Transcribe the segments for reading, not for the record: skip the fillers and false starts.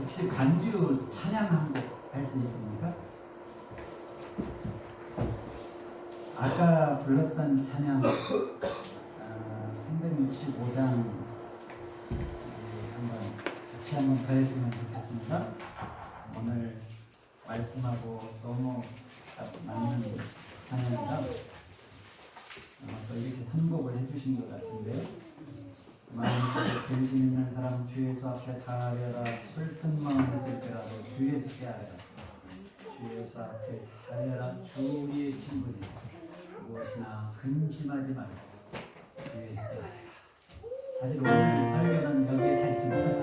혹시 간주 찬양 한 곡 할 수 있습니까? 아까 불렀던 찬양 365장 같이 한번 더 했으면 좋겠습니다. 오늘 말씀하고 너무 딱 맞는 찬양이라 또 이렇게 선곡을 해주신 것 같은데요. 마음속에 근심 있는 사람 주 예수 앞에 다하려라. 슬픈 마음 있을지라도 주 예수 깨하여라. 주 예수 앞에 다하려라. 주 우리의 친구니 무엇이나 근심하지 말고 주 예수 깨하여라. 사실 오늘 설교는 여기에 다 있습니다.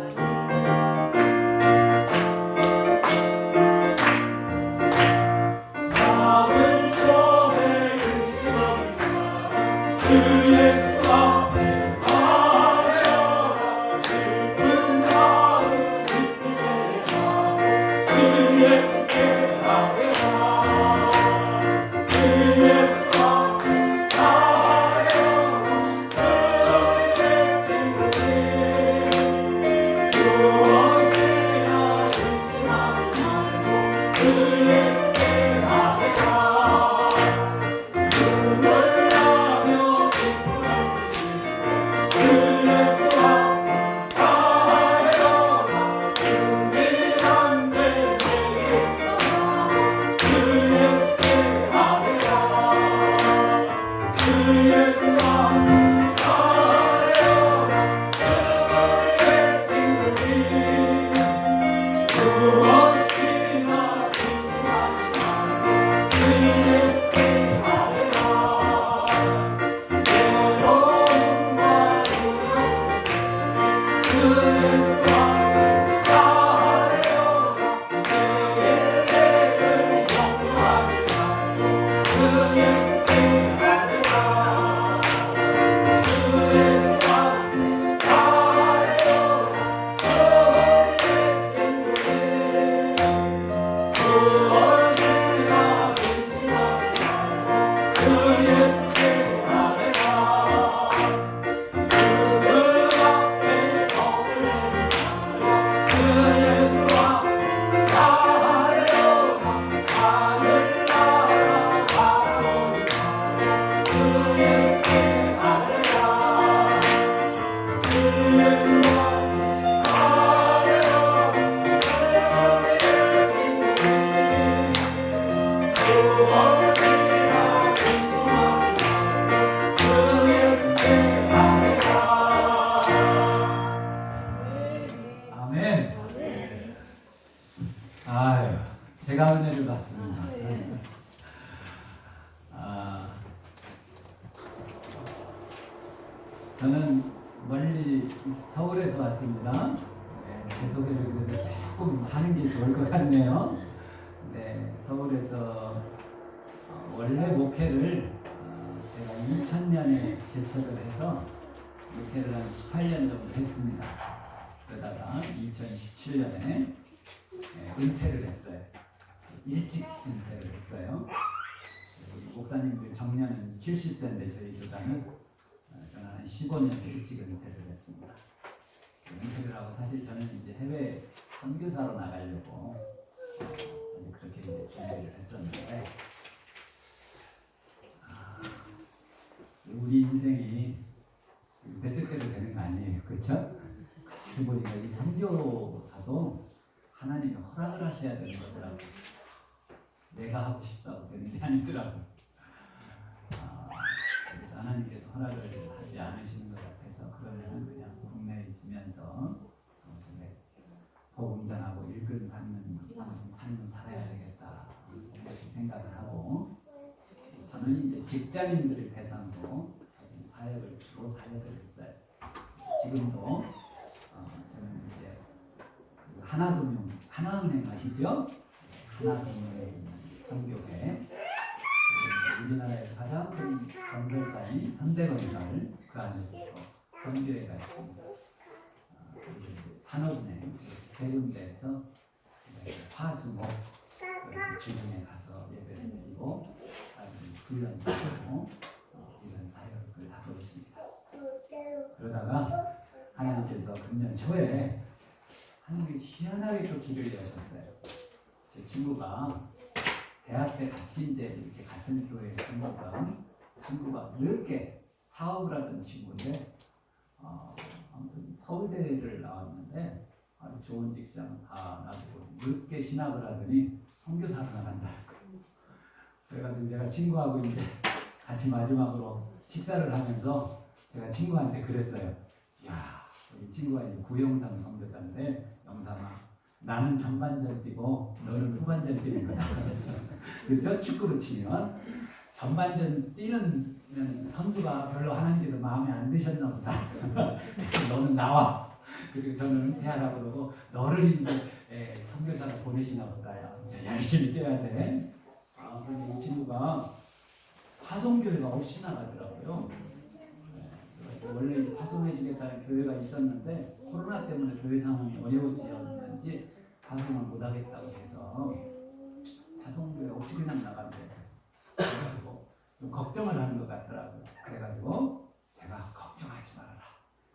제가 은혜를 받습니다. 저는 멀리 서울에서 왔습니다. 제 소개를 그래도 조금 하는 게 좋을 것 같네요. 서울에서 원래 목회를 제가 2000년에 개척을 해서 목회를 한 18년 정도 했습니다. 그러다가 2017년에 은퇴를 했어요. 일찍 은퇴를 했어요. 우리 목사님들 정년은 70세인데 저희 교단은 저는 한 15년 일찍 은퇴를 했습니다. 은퇴를 하고 사실 저는 이제 해외 선교사로 나가려고 그렇게 이제 준비를 했었는데 우리 인생이 내 뜻대로 되는 거 아니에요, 그렇죠? 그리고 보니까 이 선교사도 하나님이 허락을 하셔야 되는 거더라고요. 내가 하고 싶다고 되는 게 아니더라고요. 그래서 하나님께서 허락을 하지 않으시는 것 같아서 그러면 그냥 국내에 있으면서 복음 전하고 일꾼 삶은 삶을 살아야 되겠다 이렇게 생각을 하고 저는 이제 직장인들을 대상으로 사실 사역을 주로 사역을 했어요. 지금도 저는 이제 하나은행 아시죠? 하나은행 선교회 우리나라에서 가장 큰 건설사인 현대건설 그 안에서 선교회가 있습니다. 산업은행 세 군데에서 화수목 주중에 가서 예배를 드리고 훈련도 하고 이런 사역을 하고 있습니다. 그러다가 하나님께서 금년 초에 하나님이 희한하게 또 길을 여셨어요. 제 친구가 대학 때 같이 이제 이렇게 같은 교회에 생겼던 친구가 늦게 사업을 하던 친구인데 아무튼 서울대를 나왔는데 아주 좋은 직장 다 놔두고 늦게 신학을 하더니 선교사를 나간다는 거예요. 그래가지고 제가 친구하고 이제 같이 마지막으로 식사를 하면서 제가 친구한테 그랬어요. 야, 우리 친구가 이제 구영상 선교사인데 영상아, 나는 전반전 뛰고 너는 후반전 뛰는 거다. 그렇죠? 축구로 치면 전반전 뛰는 선수가 별로 하나님께서 마음에 안 드셨나 보다. 그래서 너는 나와. 그리고 저는 은퇴하라고 그러고 너를 이제 선교사로 보내시나 보다. 열심히 뛰어야 돼. 그런데 이 친구가 파송교회가 없이 나가더라고요. 원래 파송해주겠다는 교회가 있었는데 코로나 때문에 교회 상황이 어려워지었는지 파송을 못하겠다고 해서 파송교회 없이 그냥 나간대. 그래가지고 좀 걱정을 하는 것 같더라고요. 그래가지고 제가 걱정하지 말아라.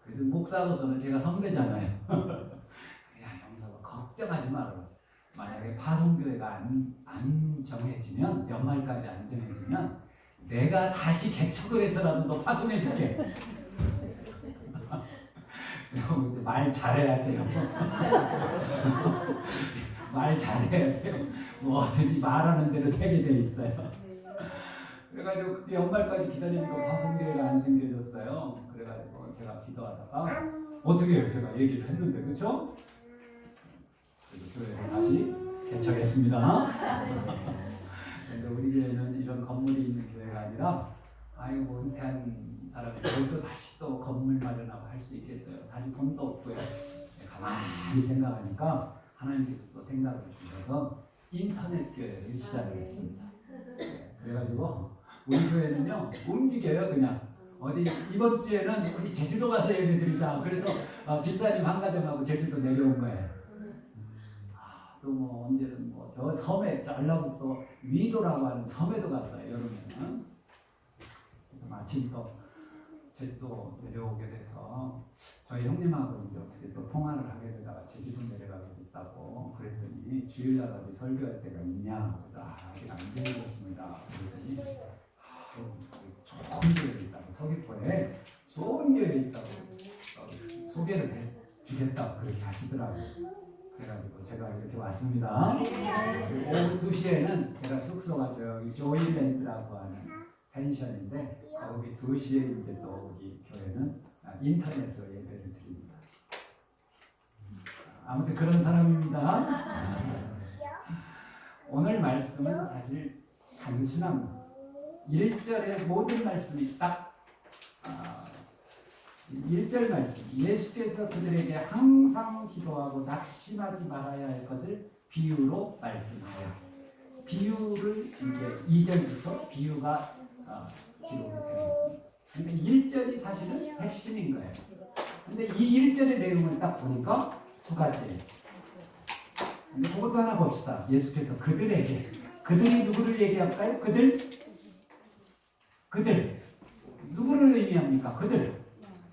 그래도 목사로서는 제가 선배잖아요. 그냥 영사가 걱정하지 말아라. 만약에 파송교회가 안 정해지면 연말까지 안 정해지면 내가 다시 개척을 해서라도 너 파송해줄게. 말 잘해야 돼요. 말 잘해야 돼요. 뭐든지 말하는 대로 되게 돼 있어요. 그래가지고 그때 연말까지 기다리니까 파송교회가 안 생겨졌어요. 그래가지고 제가 기도하다가 어떻게 해요? 제가 얘기를 했는데 그렇죠? 그래서 교회를 다시 개척했습니다. 근데 우리 교회는 이런 건물이 있는 교회가 아니라 아이고 은퇴한 사람이 또 다시 또 건물 마련하고 할 수 있겠어요. 다시 돈도 없고요. 가만히 생각하니까 하나님께서 또 생각을 주셔서 인터넷 교회를 시작을 했습니다. 그래가지고 우리 교회는요 움직여요. 그냥 어디 이번 주에는 우리 제주도 가서 예배 드리자. 그래서 집사님 한 가정하고 제주도 내려온 거예요. 또 뭐 언제는 뭐 저 섬에 전라북도 위도라고 하는 섬에도 갔어요. 여름에는. 그래서 마침 또 제주도 내려오게 돼서 저희 형님하고 이제 어떻게 또 통화를 하게 되다가 제주도 내려가게 됐다고 그랬더니 주일날 어디 설교할 때가 있냐. 그래서 아직 안 정해졌습니다. 그랬더니 좋은 교회 있다고 서귀포에 좋은 교회 있다고 소개를 해주겠다고 그렇게 하시더라고요. 그래가지고 제가 이렇게 왔습니다. 오후 2시에는 제가 숙소가 저기 조이랜드라고 하는 펜션인데 거기 2시에 이제 또 우리 교회는 인터넷으로 예배를 드립니다. 아무튼 그런 사람입니다. 오늘 말씀은 사실 단순합니다. 1절의 모든 말씀이 딱 1절 말씀, 예수께서 그들에게 항상 기도하고 낙심하지 말아야 할 것을 비유로 말씀하여. 비유를 이제 2절부터 비유가 기록이 되어 있습니다. 그러니까 1절이 사실은 핵심인 거예요. 근데 이 1절의 내용을 딱 보니까 두 가지예요. 근데 그것도 하나 봅시다. 예수께서 그들에게, 그들이 누구를 얘기할까요? 그들 누구를 의미합니까? 그들.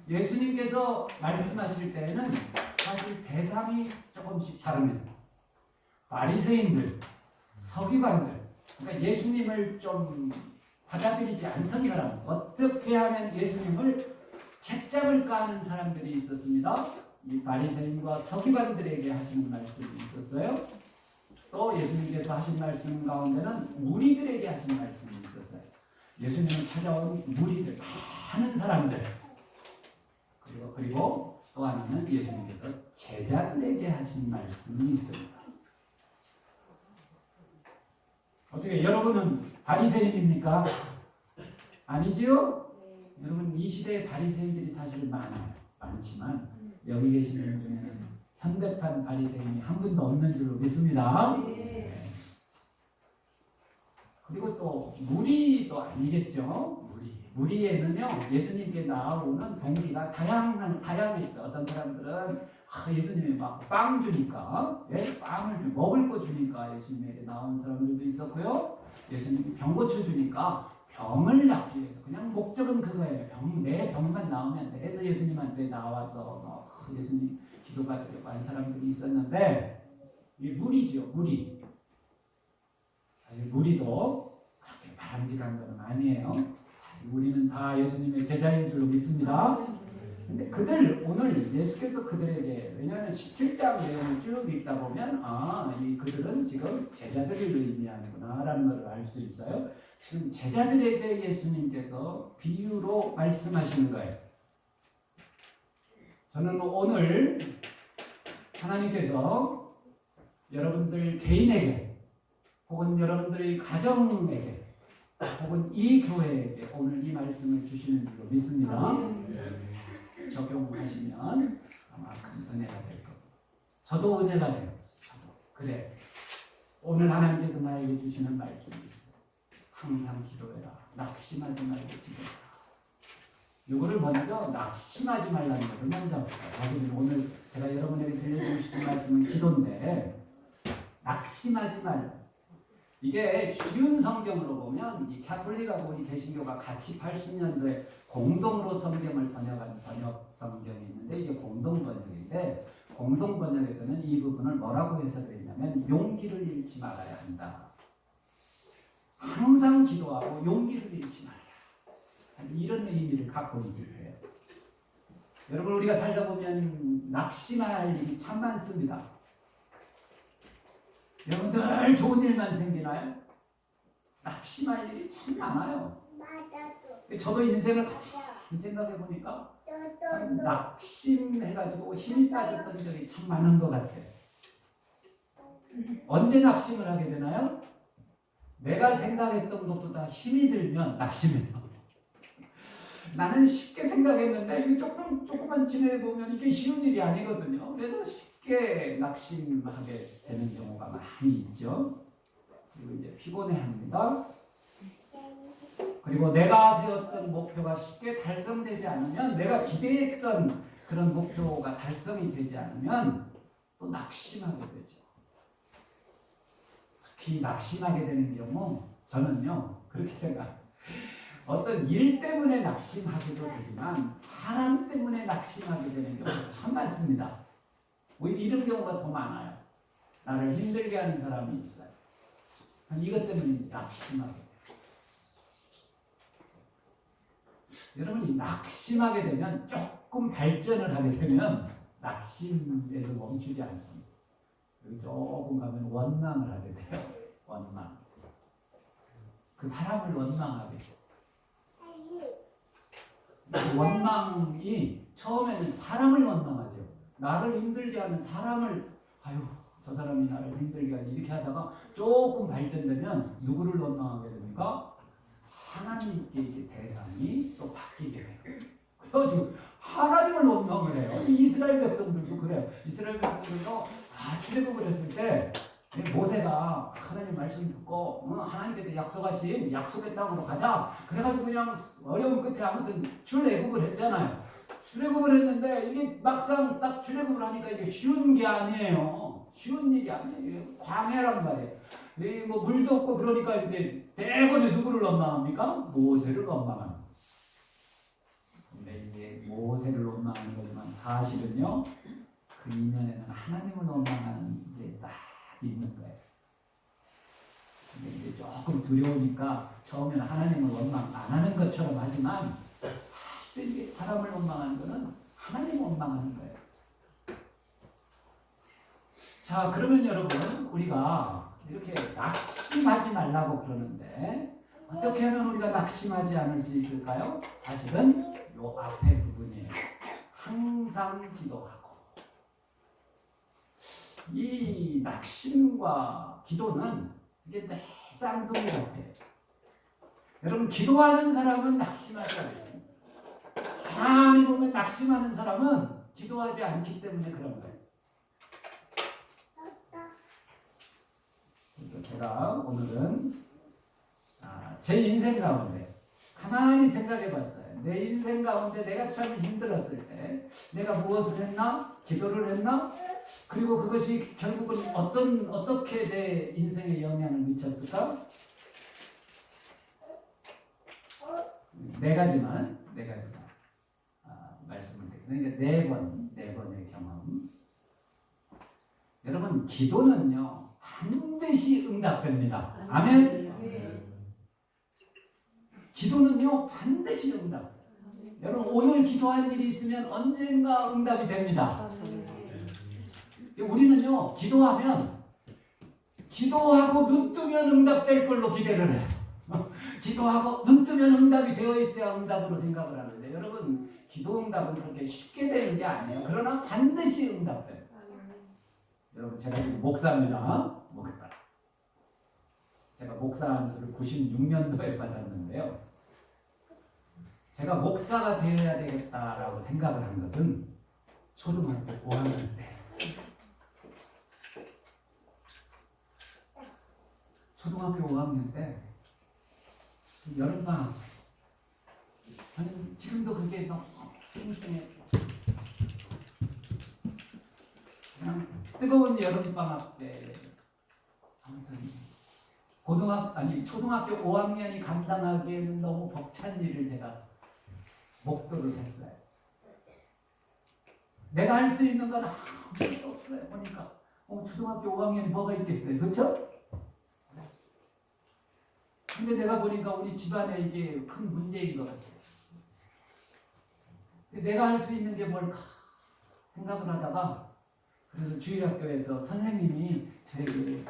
예수님께서 말씀하실 때에는 사실 대상이 조금씩 다릅니다. 바리새인들, 서기관들, 그러니까 예수님을 좀 받아들이지 않던 사람, 어떻게 하면 예수님을 책잡을까 하는 사람들이 있었습니다. 이 바리새인과 서기관들에게 하시는 말씀이 있었어요. 또 예수님께서 하신 말씀 가운데는 무리들에게 하신 말씀이 있었어요. 예수님을 찾아온 무리들, 많은 사람들. 그리고 또 하나는 예수님께서 제자들에게 하신 말씀이 있습니다. 어떻게 여러분은 바리새인입니까? 아니지요? 여러분 이 시대에 바리새인들이 사실 많지만 여기 계신 분 중에는 현대판 바리새인이 한 분도 없는 줄로 믿습니다. 네. 그리고 또 무리도 아니겠죠. 무리에는요 예수님께 나오는 동기가 다양했어. 어떤 사람들은 예수님이 막 빵 주니까 빵을 먹을 거 주니까 예수님에게 나온 사람들도 있었고요. 예수님이 병고쳐 주니까 병을 낫기 위해서 그냥 목적은 그거예요. 내 병만 나오면 돼. 그래서 예수님한테 나와서 예수님 기도받으려고 한 사람들이 있었는데 이 무리죠, 무리. 사실 무리도 그렇게 바람직한 건 아니에요. 사실 우리는 다 예수님의 제자인 줄로 믿습니다. 근데 그들 오늘 예수께서 그들에게, 왜냐하면 17장 내용을 쭉 읽다 보면 이 그들은 지금 제자들을 의미하는구나 라는 걸 알 수 있어요. 지금 제자들에게 예수님께서 비유로 말씀하시는 거예요. 저는 오늘 하나님께서 여러분들 개인에게 혹은 여러분들의 가정에게 혹은 이 교회에게 오늘 이 말씀을 주시는 줄로 믿습니다. 적용하시면 아마 큰 은혜가 될 겁니다. 저도 은혜가 돼요. 저도. 그래. 오늘 하나님께서 나에게 주시는 말씀이 항상 기도해라. 낙심하지 말고 기도해라. 이거를 먼저 낙심하지 말라는 것을 먼저 합시다. 사실 오늘 제가 여러분에게 들려주고 싶은 말씀은 기도인데 낙심하지 말라. 이게 쉬운 성경으로 보면 이 가톨릭하고 우리 개신교가 같이 80년도에 공동으로 성경을 번역한 번역 성경이 있는데 이게 공동 번역인데 공동 번역에서는 이 부분을 뭐라고 해석되어 있냐면 용기를 잃지 말아야 한다. 항상 기도하고 용기를 잃지 말아야. 이런 의미를 갖고 있기를 해요. 여러분 우리가 살다 보면 낙심할 일이 참 많습니다. 여러분 늘 좋은 일만 생기나요? 낙심할 일이 참 많아요. 저도 인생을 가만히 생각해 보니까 참 낙심해가지고 힘이 빠졌던 적이 참 많은 것 같아요. 언제 낙심을 하게 되나요? 내가 생각했던 것보다 힘이 들면 낙심해요. 나는 쉽게 생각했는데 이게 조금만 지내보면 이게 쉬운 일이 아니거든요. 그래서 쉽게 낙심하게 되는 경우가 많이 있죠. 그리고 이제 피곤해합니다. 그리고 내가 세웠던 목표가 쉽게 달성되지 않으면, 내가 기대했던 그런 목표가 달성이 되지 않으면 또 낙심하게 되죠. 특히 낙심하게 되는 경우 저는요 그렇게 생각해요. 어떤 일 때문에 낙심하기도 되지만 사람 때문에 낙심하게 되는 경우가 참 많습니다. 오히려 이런 경우가 더 많아요. 나를 힘들게 하는 사람이 있어요. 이것 때문에 낙심하게 돼요. 여러분이 낙심하게 되면 조금 발전을 하게 되면 낙심에서 멈추지 않습니다. 여기 조금 가면 원망을 하게 돼요. 원망. 그 사람을 원망하게 돼요. 원망이 처음에는 사람을 원망하죠. 나를 힘들게 하는 사람을, 아유 저 사람이 나를 힘들게 하니, 이렇게 하다가 조금 발전되면 누구를 원망하게 됩니까? 하나님께 이게 대상이 또 바뀌게 돼요. 그래가지고 하나님을 원망을 해요. 이스라엘 백성들도 그래요. 이스라엘 백성들도 출애굽을 했을 때 모세가 하나님 말씀 듣고 하나님께서 약속하신 약속의 땅으로 가자. 그래가지고 그냥 어려운 끝에 아무튼 출애굽을 했잖아요. 출애굽을 했는데 이게 막상 딱 출애굽을 하니까 이게 쉬운 게 아니에요. 쉬운 일이 아니에요. 광야란 말이에요. 뭐 물도 없고 그러니까 이제 대번에 누구를 원망합니까? 모세를 원망합니다. 근데 이게 모세를 원망하는 거지만 사실은요 그 이면에는 하나님을 원망하는 게 딱 있는 거예요. 근데 이제 조금 두려우니까 처음에는 하나님을 원망 안 하는 것처럼 하지만 사실은 이게 사람을 원망하는 거는 하나님을 원망하는 거예요. 자, 그러면 여러분 우리가 이렇게 낙심하지 말라고 그러는데 어떻게 하면 우리가 낙심하지 않을 수 있을까요? 사실은 요 앞에 부분이에요. 항상 기도하고. 이 낙심과 기도는 이게 늘 쌍둥이 같아요. 여러분 기도하는 사람은 낙심하지 않습니다. 가만히 보면 낙심하는 사람은 기도하지 않기 때문에 그런 거예요. 그래서 제가 오늘은 제 인생 가운데 가만히 생각해 봤어요. 내 인생 가운데 내가 참 힘들었을 때 내가 무엇을 했나? 기도를 했나? 그리고 그것이 결국은 어떻게 내 인생에 영향을 미쳤을까? 네 가지만 말씀을 드리고, 그러니까 네 번의 경험. 여러분 기도는요 반드시 응답됩니다. 아멘. 기도는요 반드시 응답. 여러분 오늘 기도할 일이 있으면 언젠가 응답이 됩니다. 우리는요 기도하면 기도하고 눈 뜨면 응답될 걸로 기대를 해요. 기도하고 눈 뜨면 응답이 되어 있어야 응답으로 생각을 하는데 여러분 기도 응답은 그렇게 쉽게 되는 게 아니에요. 그러나 반드시 응답돼요. 여러분 제가 지금 목사입니다. 목사. 제가 목사 안수를 96년도에 받았는데요. 제가 목사가 되어야 되겠다라고 생각을 한 것은 초등학교 5학년 때. 초등학교 5학년 때 여름방학. 저는 지금도 그게 너무 생생해. 그냥 뜨거운 여름방학 때 아무튼 초등학교 5학년이 감당하기에는 너무 벅찬 일을 제가 목도를 했어요. 내가 할 수 있는 건 아무것도 없어요. 보니까 초등학교 5학년이 뭐가 있겠어요. 그렇죠? 근데 내가 보니까 우리 집안에 이게 큰 문제인 것 같아요. 내가 할 수 있는 게 뭘까 생각을 하다가 그래서 주일학교에서 선생님이 저에게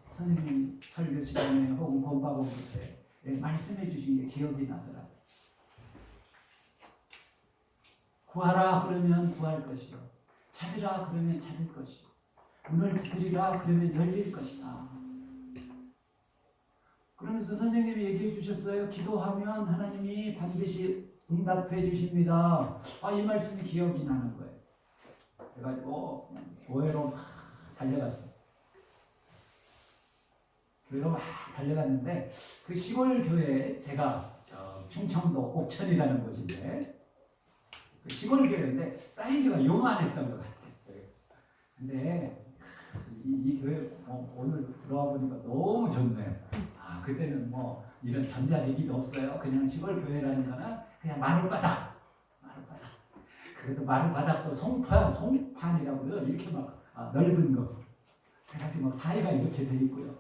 선생님 설교 시간에 혹은 본파 공부 때 말씀해 주신 게 기억이 나더라고요. 구하라 그러면 구할 것이요. 찾으라 그러면 찾을 것이요. 문을 두드리라 그러면 열릴 것이다. 그러면서 선생님이 얘기해 주셨어요. 기도하면 하나님이 반드시 응답해 주십니다. 이 말씀이 기억이 나는 거예요. 그래가지고 교회로 막 달려갔어요. 교회로 막 달려갔는데 그 시골 교회에 제가 충청도 옥천이라는 곳인데 그 시골 교회인데 사이즈가 요만했던 것 같아요. 근데 이 교회 오늘 들어와 보니까 너무 좋네요. 그때는 이런 전자기기도 없어요. 그냥 시골 교회라는 거는 그냥 마룻바닥. 그래도 마룻바닥도 송판이라고 그래요. 이렇게 막 넓은 거. 그래가지고 사이가 이렇게 돼 있고요.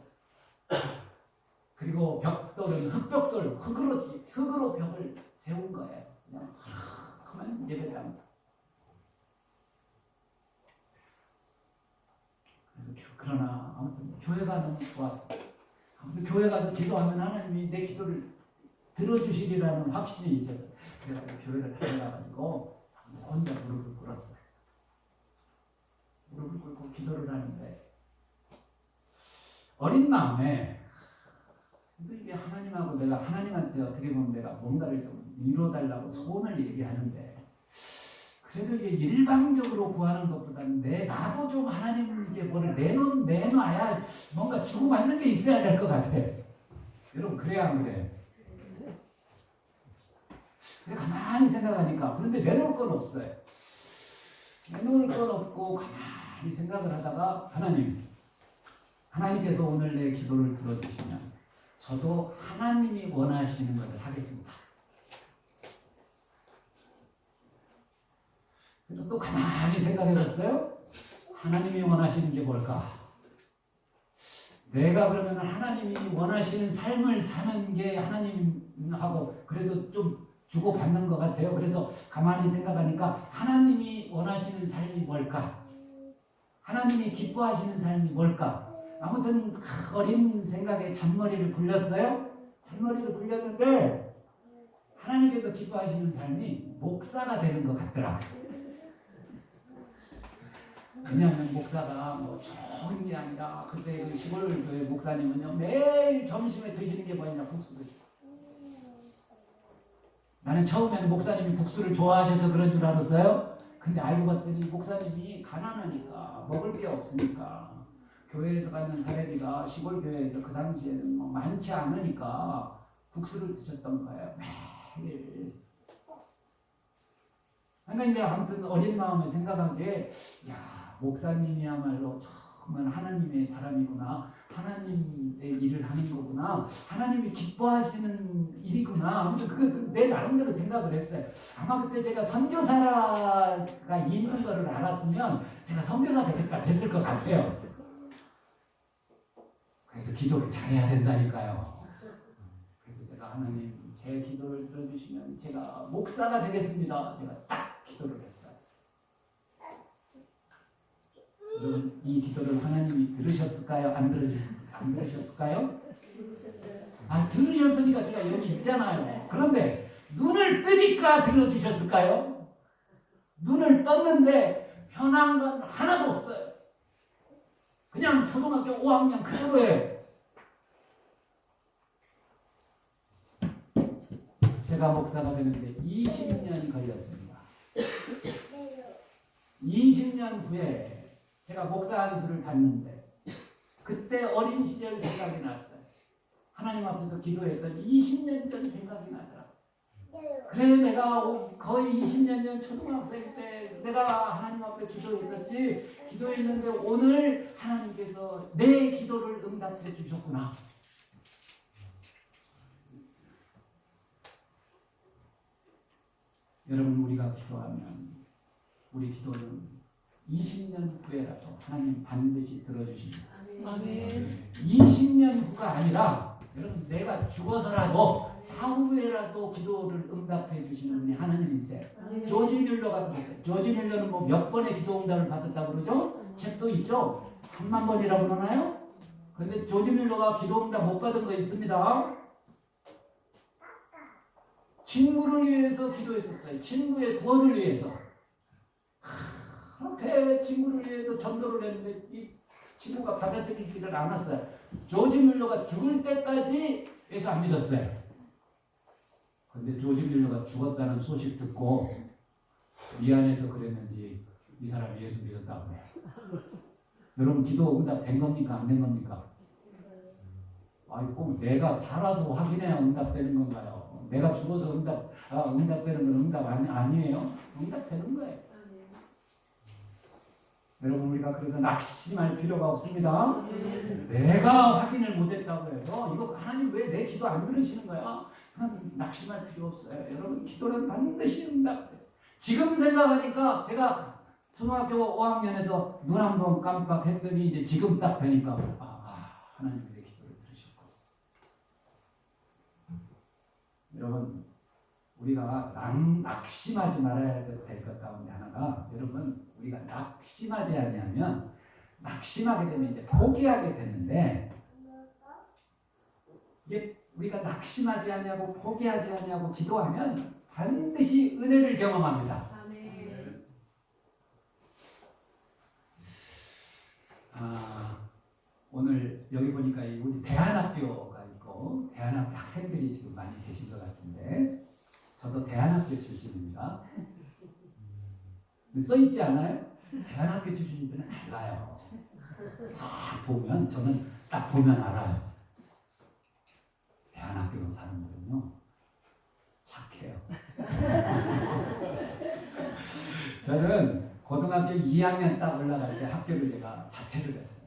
그리고 벽돌은 흙벽돌, 흙으로 벽을 세운 거예요. 그냥 험한 예배당. 그래서 그러나 아무튼 교회가 너무 좋았어요. 아무튼 교회 가서 기도하면 하나님이 내 기도를 들어주시리라는 확신이 있어서 그래가지고 교회를 다녀가지고 혼자 무릎을 꿇었어요. 무릎을 꿇고 기도를 하는데 어린 마음에 이게 하나님하고 내가 하나님한테 어떻게 보면 내가 뭔가를 좀 이뤄달라고 소원을 얘기하는데 그래도 이게 일방적으로 구하는 것보다는 나도 좀 하나님께 뭐를 내놔야 뭔가 주고받는 게 있어야 될 것 같아. 여러분 그래야 안 그래? 그래 가만히 생각하니까 그런데 내놓을 건 없어요. 내놓을 건 없고 가만히 생각을 하다가 하나님께서 오늘 내 기도를 들어주시면 저도 하나님이 원하시는 것을 하겠습니다. 그래서 또 가만히 생각해봤어요. 하나님이 원하시는 게 뭘까? 내가 그러면 하나님이 원하시는 삶을 사는 게 하나님하고 그래도 좀 주고받는 것 같아요. 그래서 가만히 생각하니까 하나님이 원하시는 삶이 뭘까? 하나님이 기뻐하시는 삶이 뭘까? 아무튼 어린 생각에 잔머리를 굴렸어요. 잔머리를 굴렸는데 하나님께서 기뻐하시는 삶이 목사가 되는 것 같더라고요. 왜냐하면 목사가 좋은 게 아니라 그때 그 시골 교회 목사님은요 매일 점심에 드시는 게 뭐냐 국수 드시고 나는 처음에는 목사님이 국수를 좋아하셔서 그런 줄 알았어요. 근데 알고 봤더니 목사님이 가난하니까 먹을 게 없으니까 교회에서 갖는 사례비가 시골 교회에서 그 당시에는 많지 않으니까 국수를 드셨던 거예요. 매일. 그러니까 아무튼 어린 마음에 생각하기에 목사님이야말로 정말 하나님의 사람이구나. 하나님의 일을 하는 거구나. 하나님이 기뻐하시는 일이구나. 아무튼 내 나름대로 생각을 했어요. 아마 그때 제가 선교사가 있는 거를 알았으면 제가 선교사 되겠다 했을 것 같아요. 그래서 기도를 잘해야 된다니까요. 그래서 제가 하나님 제 기도를 들어주시면 제가 목사가 되겠습니다. 제가 딱 기도를 했어요. 여러분 이 기도를 하나님이 들으셨을까요? 안 들으셨을까요? 들으셨으니까 제가 여기 있잖아요. 그런데 눈을 뜨니까 들어주셨을까요? 눈을 떴는데 변한 건 하나도 없어요. 그냥 초등학교 5학년 그대로예요. 제가 목사가 되는데 20년이 걸렸습니다. 20년 후에 제가 목사 안수를 받는데 그때 어린 시절 생각이 났어요. 하나님 앞에서 기도했던 20년 전 생각이 나더라. 그래 내가 거의 20년 전 초등학생 때 내가 하나님 앞에 기도했었지. 기도했는데 오늘 하나님께서 내 기도를 응답해 주셨구나. 여러분 우리가 기도하면 우리 기도는 20년 후에라도 하나님 반드시 들어주십니다. 아멘. 20년 후가 아니라 여러분 내가 죽어서라도 사후에라도 기도를 응답해 주시는 분이 하나님이세요. 조지 뮬러가 그랬어요. 조지 뮬러는 뭐 몇 번의 기도 응답을 받았다고 그러죠? 책도 있죠? 3만 번이라고 그러나요? 그런데 조지 뮬러가 기도 응답 못 받은 거 있습니다. 친구를 위해서 기도했었어요. 친구의 구원을 위해서. 그렇게 친구를 위해서 전도를 했는데 이 친구가 받아들이지를 않았어요. 조지 뮬러가 죽을 때까지 예수 안 믿었어요. 그런데 조지 뮬러가 죽었다는 소식 듣고 미안해서 그랬는지 이 사람이 예수 믿었다고 해요. 여러분 기도 응답 된 겁니까? 안 된 겁니까? 아니 꼭 내가 살아서 확인해야 응답되는 건가요? 내가 죽어서 응답되는 건 응답 아니에요? 응답되는 거예요. 여러분 우리가 그래서 낙심할 필요가 없습니다. 내가 확인을 못했다고 해서 이거 하나님 왜 내 기도 안 들으시는 거야? 낙심할 필요 없어요. 여러분 기도는 반드시 응답돼요. 지금 생각하니까 제가 초등학교 5학년에서 눈 한 번 깜빡했더니 이제 지금 딱 되니까 하나님 내 기도를 들으셨고. 여러분 우리가 낙심하지 말아야 될 것 가운데 하나가 여러분 우리가 낙심하지 않으면 낙심하게 되면 이제 포기하게 되는데 이게 우리가 낙심하지 않냐고 포기하지 않냐고 기도하면 반드시 은혜를 경험합니다. 오늘 여기 보니까 우리 대한학교가 있고 대한학교 학생들이 지금 많이 계신 것 같은데 저도 대한학교 출신입니다. 써있지 않아요? 대한학교 출신들은 달라요. 다 보면 저는 딱 보면 알아요. 대한학교 사람들은요 착해요. 저는 고등학교 2학년 딱 올라갈 때 학교를 제가 자퇴를 했어요.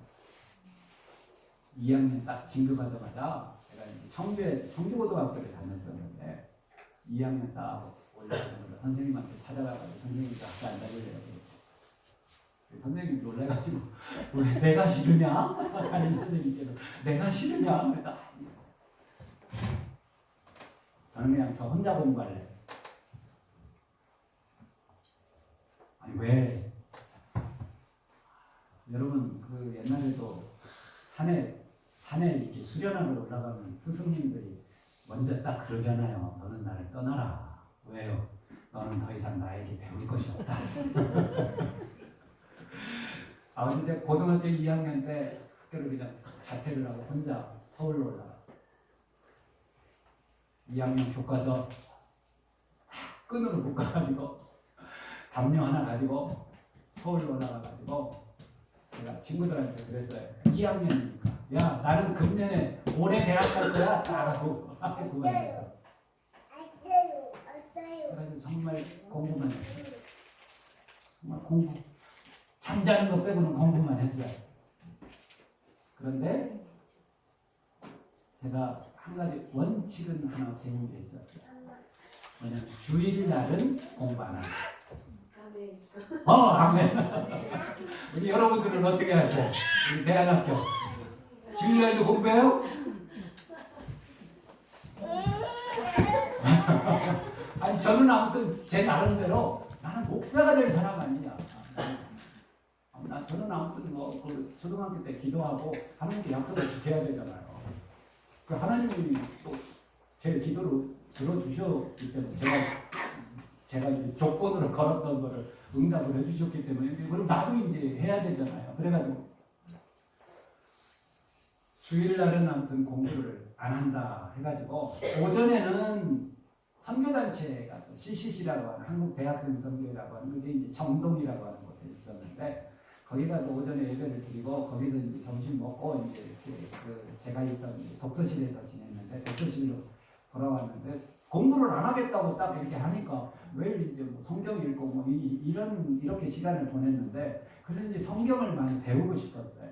2학년 딱 진급하자마자 제가 청주고등학교를 다녔었는데 2학년 딱 올라가면서 선생님한테 찾아가가지고 선생님도 학교 안 다니려고 그랬어요. 선생님이 놀라가지고 왜 내가 싫으냐? 담임 선생님께서 내가 싫으냐? 그래서 저는 그냥 저 혼자 공부할래. 아니 왜? 여러분 그 옛날에도 산에 이렇게 수련하러 올라가면 스승님들이 먼저 딱 그러잖아요. 너는 나를 떠나라. 왜요? 너는 더 이상 나에게 배울 것이 없다. 근데 고등학교 2학년 때 학교를 그냥 자퇴를 하고 혼자 서울로 올라갔어요. 2학년 교과서 끈으로 묶어가지고 담요 하나 가지고 서울로 올라가가지고 제가 친구들한테 그랬어요. 2학년이니까 야 나는 금년에 올해 대학 갈 거야 라고 학교 그만했어. 그래서 정말 공부만 했어요. 정말 공부 잠자는 거 빼고는 공부만 했어요. 그런데 제가 한 가지 원칙은 하나 세운 게 있었어요. 뭐냐면 주일날은 공부 안 한다. 아멘. 우리 여러분들은 어떻게 하세요? 우리 대안학교 주일날도 공부해요? 아니 저는 아무튼 제 나름대로 나는 목사가 될 사람 아니냐. 저는 아무튼 그 초등학교 때 기도하고 하나님께 약속을 지켜야 되잖아요. 그 하나님이 또 제 기도를 들어주셨기 때문에 제가 이제 조건으로 걸었던 거를 응답을 해주셨기 때문에 그럼 나도 이제 해야 되잖아요. 그래가지고 주일날은 아무튼 공부를 안 한다 해가지고 오전에는 선교단체에 가서 CCC라고 하는 한국 대학생 선교회라고 하는 그게 이제 정동이라고 하는 곳에 있었는데 거기 가서 오전에 예배를 드리고 거기서 이제 점심 먹고 이제 제가 있던 독서실에서 지냈는데 독서실로 돌아왔는데 공부를 안 하겠다고 딱 이렇게 하니까 매일 이제 뭐 성경 읽고 뭐 이렇게 시간을 보냈는데 그래서 이제 성경을 많이 배우고 싶었어요.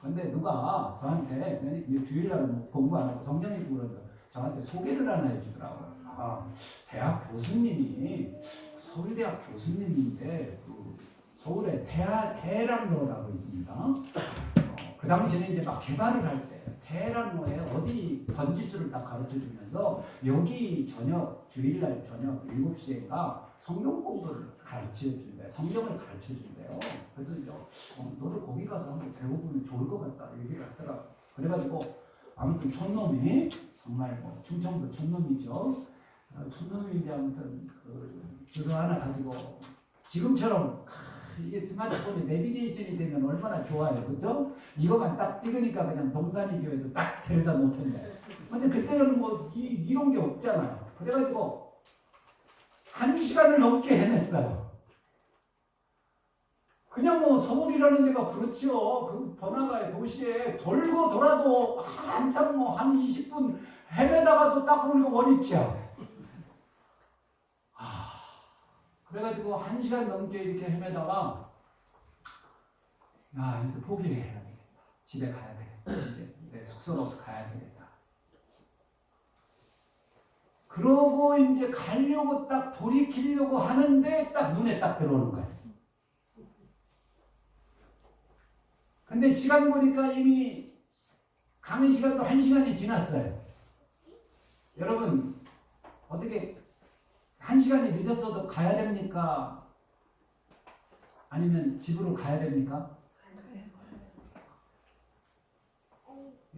근데 누가 저한테 주일날 뭐 공부 안 하고 성경 읽고 그러는데 저한테 소개를 하나 해주더라고요. 대학 교수님이 서울대학 교수님인데 서울에 테헤란로라고 있습니다. 그 당시에는 이제 막 개발을 할 때 테헤란로에 어디 번지수를 딱 가르쳐 주면서 여기 주일날 저녁 7시에가 성경 공부를 가르쳐 준대. 성경을 가르쳐 준대요. 그래서 이제 너도 거기 가서 한번 배워보면 좋을 것 같다 얘기를 하더라. 그래가지고 아무튼 촌놈이 정말 뭐 충청도 촌놈이죠. 촌놈이 이제 아무튼 그 주소 하나 가지고 지금처럼 이게 스마트폰에 내비게이션이 되면 얼마나 좋아요, 그렇죠? 이거만 딱 찍으니까 그냥 동산이 교회도 딱 데려다 놓던데. 근데 그때는 뭐 이런 게 없잖아요. 그래가지고 1시간을 넘게 헤맸어요. 그냥 뭐 서울이라는 데가 그렇죠. 그 번화가의 도시에 돌고 돌아도 한참 뭐 한 20분 헤매다가도 딱 보니까 원위치야. 그래가지고 1시간 넘게 이렇게 헤매다가 이제 포기를 해야 되겠다. 집에 가야 되겠다. 이제 내 숙소로 가야 되겠다. 그러고 이제 가려고 딱 돌이키려고 하는데 딱 눈에 딱 들어오는 거야. 근데 시간 보니까 이미 강의 시간도 1시간이 지났어요. 여러분 어떻게 1시간이 늦었어도 가야 됩니까? 아니면 집으로 가야 됩니까?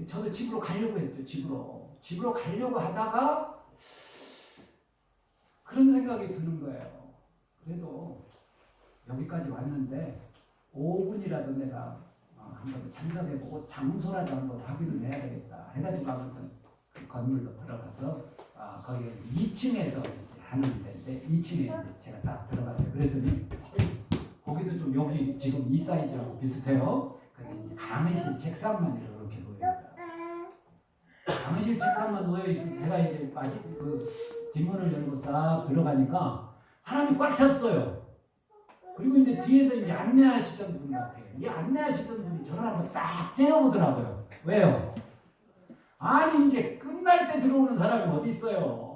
저도 집으로 가려고 했죠. 집으로 가려고 하다가 그런 생각이 드는 거예요. 그래도 여기까지 왔는데 5분이라도 내가 한번 참석해보고 장소라도 한번 확인을 해야 되겠다 해가지고 아무튼 그 건물로 들어가서 거기 2층에서 하는 데인데 2층에 제가 딱 들어갔어요. 그랬더니 거기도 좀 여기 지금 이 사이즈하고 비슷해요. 근데 이제 강의실 책상만 이렇게 보여요. 강의실 책상만 놓여 있어서 제가 이제 아직 그 뒷문을 열고 싹 들어가니까 사람이 꽉 찼어요. 그리고 이제 뒤에서 이제 안내하시던 분 같아요. 이 안내하시던 분이 저를 한번 딱 째려보더라고요. 왜요? 아니 이제 끝날 때 들어오는 사람이 어디 있어요?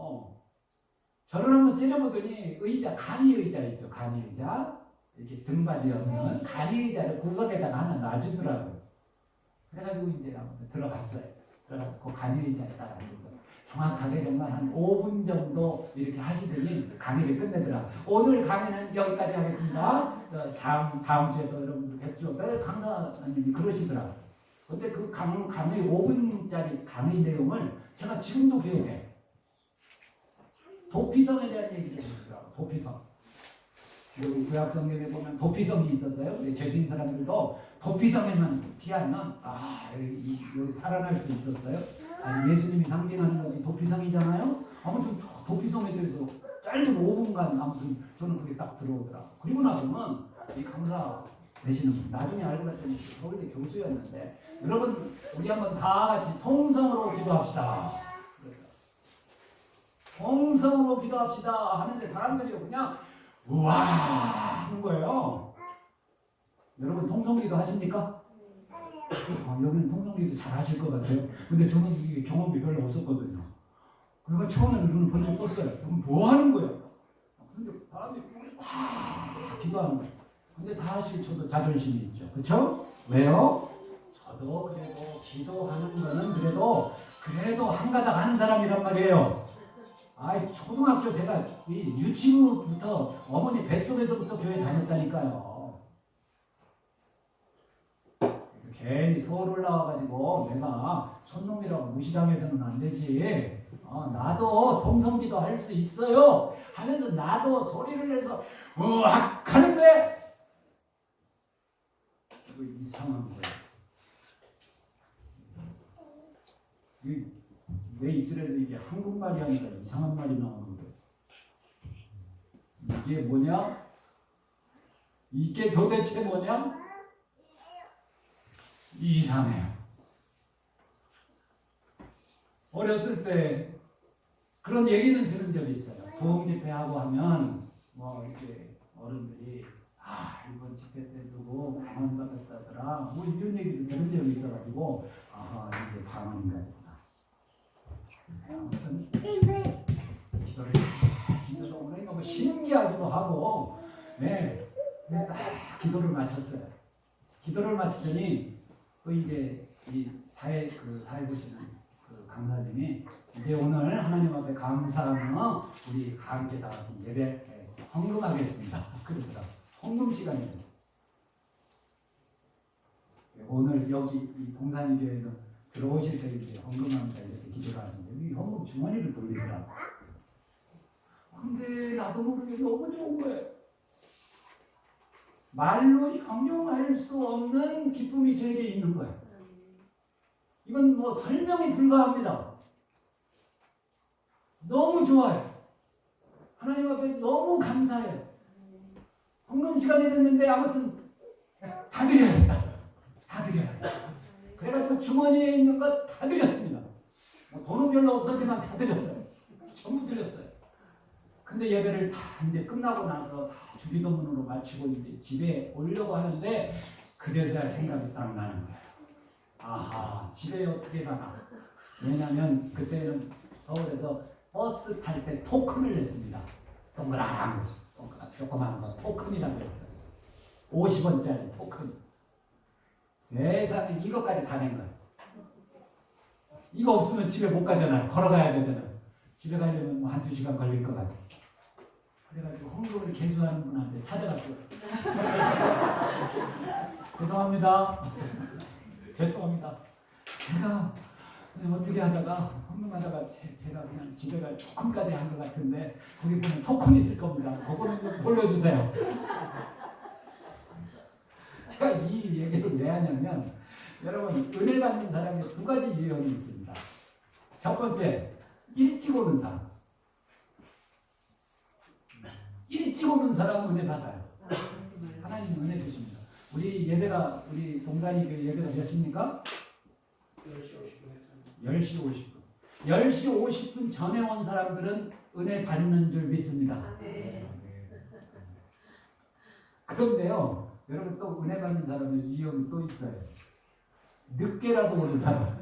저를 한번 째려보더니 간이 의자 있죠. 간이 의자. 이렇게 등받이 없는 간이 의자를 구석에다가 하나 놔주더라고요. 그래가지고 이제 아무튼 들어갔어요. 들어가서 그 간이 의자에 딱 앉아서 정확하게 정말 한 5분 정도 이렇게 하시더니 강의를 끝내더라. 오늘 강의는 여기까지 하겠습니다. 다음 주에도 여러분들 뵙죠. 강사님이 그러시더라. 근데 그 강의 5분짜리 강의 내용을 제가 지금도 기억해. 도피성에 대한 얘기를 해주더라고요. 도피성. 우리 구약성경에 보면 도피성이 있었어요. 우리 죄진 사람들도 도피성에만 피하면 여기 살아날 수 있었어요. 예수님이 상징하는 것이 도피성이잖아요. 아무튼 도피성에 대해서 짧은 5분간 아무튼 저는 그게 딱 들어오더라고요. 그리고 나서는 이 강사 되시는 분 나중에 알고 봤더니 서울대 교수였는데 여러분 우리 한번 다 같이 통성으로 기도합시다. 통성으로 기도합시다 하는데 사람들이 그냥 우와 하는 거예요. 여러분 통성기도 하십니까? 여기는 통성기도 잘 하실 것 같아요. 근데 저는 이게 경험이 별로 없었거든요. 그러니까 처음에는 눈을 번쩍 떴어요. 그럼 뭐 하는 거예요? 근데 사람들이 막 기도하는 거예요. 근데 사실 저도 자존심이 있죠. 그렇죠? 왜요? 저도 그래도 기도하는 거는 그래도 한 가닥 하는 사람이란 말이에요. 초등학교 제가 유치부부터 어머니 뱃속에서부터 교회 다녔다니까요. 그래서 괜히 서울 올라와가지고 내가 촌놈이라고 무시당해서는 안 되지. 나도 동성기도 할 수 있어요 하면서 나도 소리를 내서 으악 하는데 이거 이상한 거예요. 왜 이스라엘에서 이게 한국말이 아니라 이상한 말이 나오는 거예요? 이게 뭐냐? 이게 도대체 뭐냐? 이상해요. 어렸을 때 그런 얘기는 들은 적이 있어요. 부흥 집회하고 하면 이렇게 어른들이 이번 집회 때 누구 방언 받았다더라 이런 얘기도 들은 적이 있어가지고 이게 방언인가 보다. 아무튼 기도를 진짜 오늘 너무 신기하기도 하고 기도를 마쳤어요. 기도를 마치더니 또 이제 이 사회 보시는 그 강사님이 이제 오늘 하나님 앞에 감사하며 우리 함께 다 같이 예배 헌금하겠습니다. 그러더라. 헌금 시간이에요. 오늘 여기 이 동산이 교회는 들어오실 때 이렇게 헌금합니다 이렇게 기도를 하시는데 이 헌금 주머니를 돌리더라고. 근데 나도 모르게 너무 좋은 거예요. 말로 형용할 수 없는 기쁨이 저에게 있는 거예요. 이건 설명이 불가합니다. 너무 좋아요. 하나님 앞에 너무 감사해요. 헌금 시간이 됐는데 아무튼 다 드려야겠다. 다 드려야겠다. 그래가지고 주머니에 있는 거 다 드렸습니다. 돈은 별로 없었지만 다 드렸어요. 전부 드렸어요. 근데 예배를 다 이제 끝나고 나서 다 주기도문으로 마치고 이제 집에 오려고 하는데 그제서야 생각이 딱 나는 거예요. 집에 어떻게 가나. 왜냐하면 그때는 서울에서 버스 탈 때 토큰을 냈습니다. 동그란 조그마한 거 토큰이라고 했어요. 50원짜리 토큰. 세상에 이것까지 다 낸 거예요. 이거 없으면 집에 못 가잖아요. 걸어가야 되잖아요. 집에 가려면 한두 시간 걸릴 것 같아요. 그래가지고 헌금을 개수하는 분한테 찾아갔어요. 죄송합니다. 죄송합니다. 제가 어떻게 하다가 헌금하다가 제가 그냥 집에 갈 토큰까지 한 것 같은데 거기 보면 토큰 있을 겁니다. 그거는 좀 돌려주세요. 제가 이 얘기를 왜 하냐면 여러분 은혜 받는 사람이 두 가지 유형이 있습니다. 첫 번째 일찍 오는 사람. 일찍 오는 사람은 은혜 받아요. 하나님 은혜 주십니다. 우리 동산이 예배가 몇 시입니까? 10시 50분. 10시 50분 전에 온 사람들은 은혜 받는 줄 믿습니다. 그런데요, 여러분 또 은혜 받는 사람의 유형이 또 있어요. 늦게라도 오는 사람.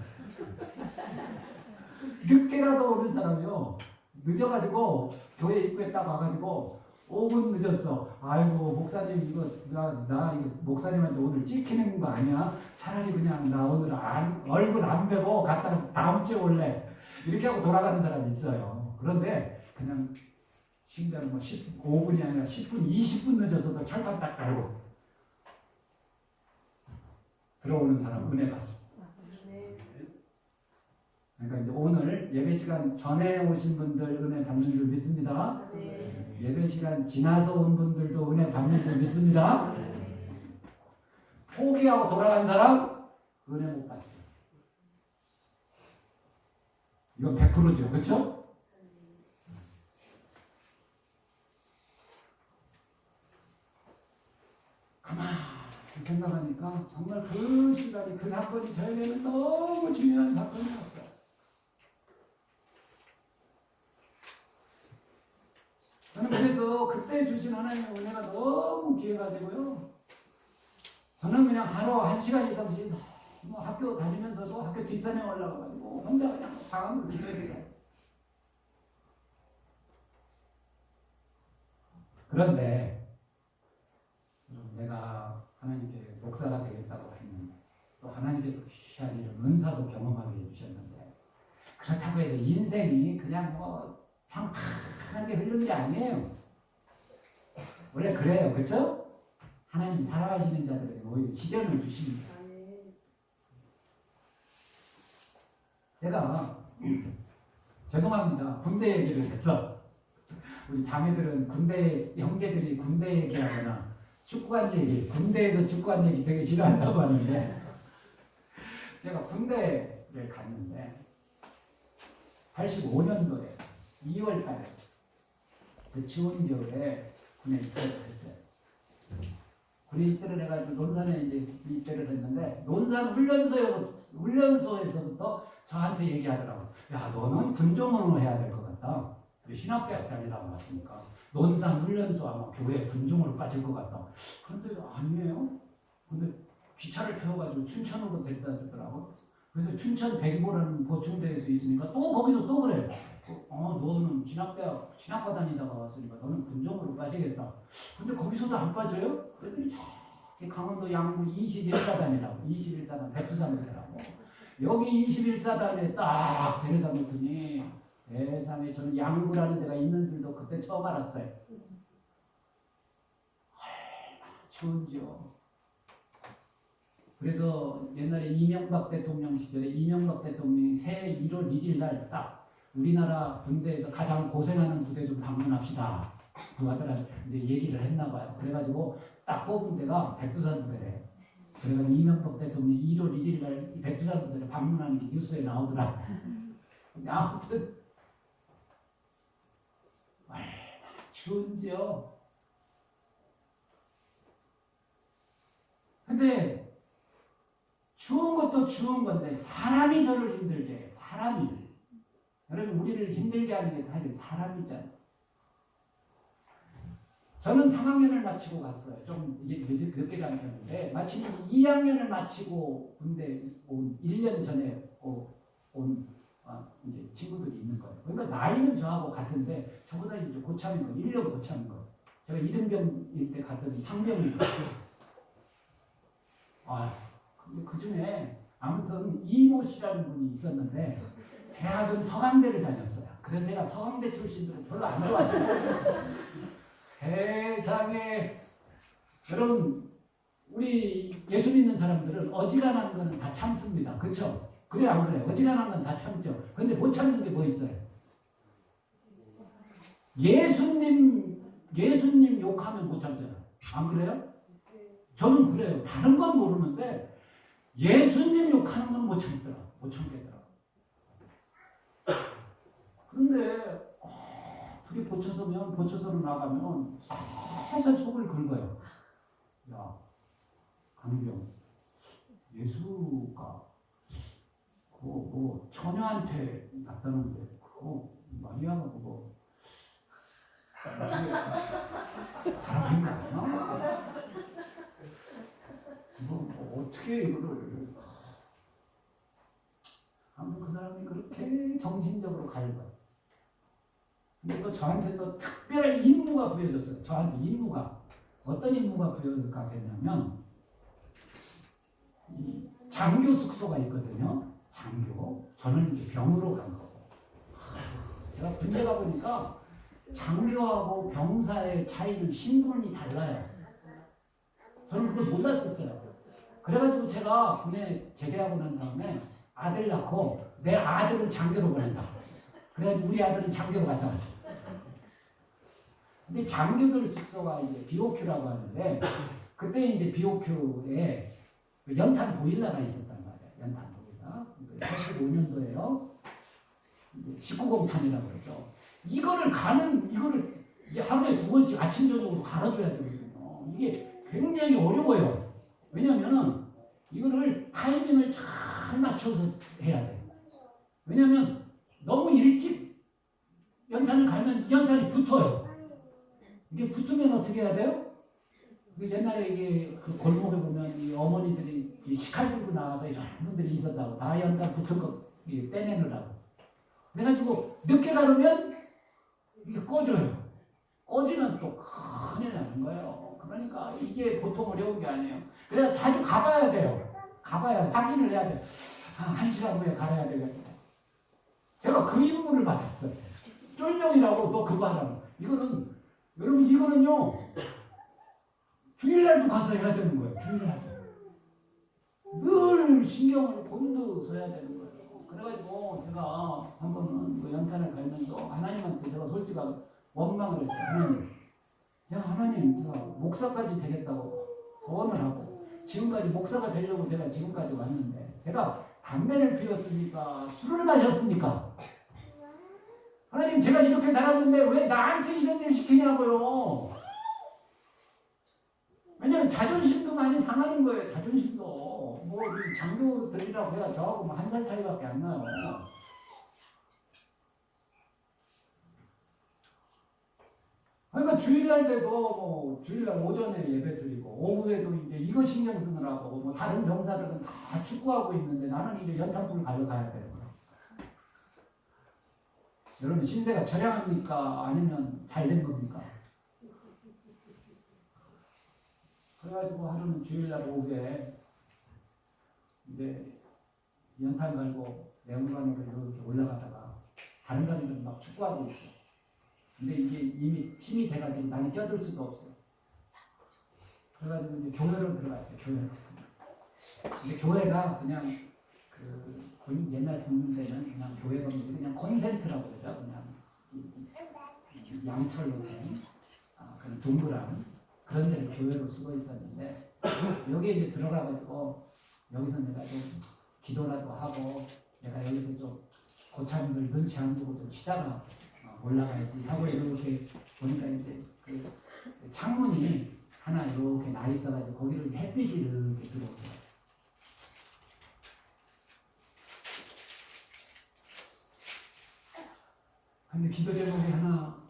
늦게라도 오는 사람이요. 늦어가지고 교회 입구에 딱 와가지고 5분 늦었어. 아이고 목사님 이거 나 이거 목사님한테 오늘 찍히는 거 아니야? 차라리 그냥 나 오늘 얼굴 안 뵈고 갔다가 다음 주에 올래. 이렇게 하고 돌아가는 사람이 있어요. 그런데 그냥 심지어는 5분이 아니라 10분, 20분 늦어서도 철판 딱 깔고 들어오는 사람 은혜 받습니다. 그러니까 이제 오늘 예배 시간 전에 오신 분들 은혜 받는 줄 믿습니다. 예배 시간 지나서 온 분들도 은혜 받는 줄 믿습니다. 포기하고 돌아간 사람 은혜 못 받죠. 이건 100%죠. 그렇죠? 가만히 생각하니까 정말 그 시간이 그 사건이 저에게는 너무 중요한 사건이었어요. 저는 그래서 그때 주신 하나님의 은혜가 너무 귀해가지고요. 저는 그냥 하루 1시간 이상씩 학교 뒷산에 올라가가지고 혼자 그냥 방황을 기도했어요. 그런데 내가 하나님께 목사가 되겠다고 했는데 또 하나님께서 귀한 이런 은사도 경험하게 해주셨는데 그렇다고 해서 인생이 그냥 뭐 평탄하게 흐르는 게 아니에요. 원래 그래요. 그렇죠? 하나님 사랑하시는 자들에게 오히려 시련을 주십니다. 제가 죄송합니다. 군대 얘기를 했어. 우리 자매들은 군대 형제들이 군대 얘기하거나 축구한 얘기, 군대에서 축구한 얘기 되게 싫어한다고 하는데 제가 군대를 갔는데 85년도에 2월 달에 그 추운 겨울에 군에 입대를 했어요. 군에 입대를 해가지고 논산에 이제 입대를 했는데 논산 훈련소에서부터 저한테 얘기하더라고. 야, 너는 군종으로 해야 될 것 같다. 신학대학 다니다가 왔으니까 논산 훈련소 아마 교회 군종으로 빠질 것 같다. 그런데 아니에요. 근데 기차를 태워가지고 춘천으로 데려다 주더라고. 그래서 춘천 백이보라는 보충대에서 있으니까 또 거기서 또 그래. 너는 신학대학 신학과 다니다가 왔으니까 너는 군종으로 빠지겠다. 근데 거기서도 안 빠져요? 그랬더니 저기 강원도 양구 21사단이라고 21사단 백두산대라고 여기 21사단에 딱 데려다 놓더니 세상에 저는 양구라는 데가 있는 줄도 그때 처음 알았어요. 얼마나 추운지요. 그래서 옛날에 이명박 대통령 시절에 이명박 대통령이 새해 1월 1일 날 딱 우리나라 군대에서 가장 고생하는 부대 좀 방문합시다. 그 아들한테 이제 얘기를 했나 봐요. 그래가지고 딱 뽑은 데가 백두산 부대래. 그래가지고 이명박 대통령이 1월 1일 날 백두산 부대를 방문하는 게 뉴스에 나오더라. 아무튼 얼마나 추운지요. 근데 추운 것도 추운 건데 사람이 저를 힘들게 해요. 사람이. 여러분 우리를 힘들게 하는 게 사실 사람이잖아요. 저는 3학년을 마치고 갔어요. 좀 이게 늦게 간 편인데 마침 2학년을 마치고 군대 온 1년 전에 온 이제 친구들이 있는 거예요. 그러니까 나이는 저하고 같은데 저보다 이제 고참인 거예요. 1년 고참인 거예요. 제가 2등병일 때 갔더니 상병인 거예요. 근데 그 중에 아무튼 이모 씨라는 분이 있었는데 대학은 서강대를 다녔어요. 그래서 제가 서강대 출신들은 별로 안 좋아해요. 세상에 여러분 우리 예수 믿는 사람들은 어지간한 거는 다 참습니다. 그렇죠? 그래 안 그래? 어지간한 건 다 참죠. 근데 못 참는 게 뭐 있어요? 예수님 욕하면 못 참잖아요. 안 그래요? 저는 그래요. 다른 건 모르는데 예수님 욕하는 건 못 참겠더라. 못 참겠더라. 그런데 둘이 보초서로 나가면 살살 속을 긁어요. 야, 강병, 예수가 뭐 처녀한테 났다는데 그거 마리아가 그거 바람핀 거 아니야? 뭐 어떻게 이거를 아무튼 그 사람이 그렇게 정신적으로 갈거예요. 근데 또 저한테 또 특별한 임무가 부여졌어요. 저한테 임무가 어떤 임무가 부여가 됐냐면 이 장교 숙소가 있거든요. 장교. 저는 이제 병으로 간 거고. 제가 군대 가보니까 장교하고 병사의 차이는 신분이 달라요. 저는 그걸 몰랐었어요. 그래가지고 제가 군에 제대하고 난 다음에 아들 낳고 내 아들은 장교로 보낸다. 그래가지고 우리 아들은 장교로 갔다 왔어. 근데 장교들 숙소가 이제 BOQ라고 하는데 그때 이제 BOQ에 연탄 보일러가 있었단 말이에요. 연탄 보일러. 85년도에요. 이제 19공탄이라고 그러죠. 이거를 하루에 2번씩 아침 저녁으로 갈아줘야 되거든요. 이게 굉장히 어려워요. 왜냐면은 이거를 타이밍을 잘 맞춰서 해야 돼요. 왜냐면 너무 일찍 연탄을 갈면 연탄이 붙어요. 이게 붙으면 어떻게 해야 돼요? 옛날에 이게 그 골목에 보면 이 어머니들이 식칼 들고 나와서 이런 분들이 있었다고. 다 연탄 붙은 거 떼내느라고. 그래가지고 늦게 가르면 이게 꺼져요. 꺼지면 또 큰일 나는 거예요. 그러니까 이게 보통 어려운 게 아니에요. 그래서 자주 가봐야 돼요. 가봐야 확인을 해야 돼요. 한 시간 후에 가야 되겠다. 제가 그 임무를 맡았어요. 쫄병이라고 너 그거 하라고. 이거는 여러분 이거는요 주일날도 가서 해야 되는 거예요. 주일날 늘 신경을 곤두서야 되는 거예요. 그래가지고 제가 한 번은 그 연탄을 갈면서 하나님한테 제가 솔직하게 원망을 했어요. 하나님 제가 목사까지 되겠다고 소원을 하고 지금까지 목사가 되려고 제가 지금까지 왔는데 제가 담배를 피웠습니까? 술을 마셨습니까? 하나님 제가 이렇게 살았는데 왜 나한테 이런 일을 시키냐고요. 왜냐면 자존심도 많이 상하는 거예요. 자존심도. 뭐 장교들이라고 해야 저하고 뭐 1살 차이밖에 안 나요. 그러니까 주일날 때도 뭐 주일날 오전에 예배 드리고 오후에도 이제 이거 신경 쓰느라고 뭐 다른 병사들은 다 축구하고 있는데 나는 이제 연탄불 가려 가야 되는 거예요. 여러분 신세가 처량합니까? 아니면 잘 된 겁니까? 그래가지고 하루는 주일날 오후에 이제 연탄 갈고 내원관으로 이렇게 올라가다가 다른 사람들은 막 축구하고 있어. 근데 이게 이미 팀이 돼가지고 나는 껴들 수가 없어요. 그래가지고 이제 교회로 들어갔어요. 교회로. 근데 교회가 그냥 옛날 군인 때는 그냥 교회가 그냥 콘센트라고 그러죠. 그냥 양철로 된 그런 둥그란 그런 데를 교회로 쓰고 있었는데 여기에 이제 들어가가지고 여기서 내가 좀 기도라도 하고 내가 여기서 좀 고참들 눈치 안 보고 좀 쉬다가 올라가야지 하고 이렇게 보니까 이제 그 창문이 하나 이렇게 나 있어가지고 거기를 햇빛이 이렇게 들어오더라고요. 근데 기도 제목이 하나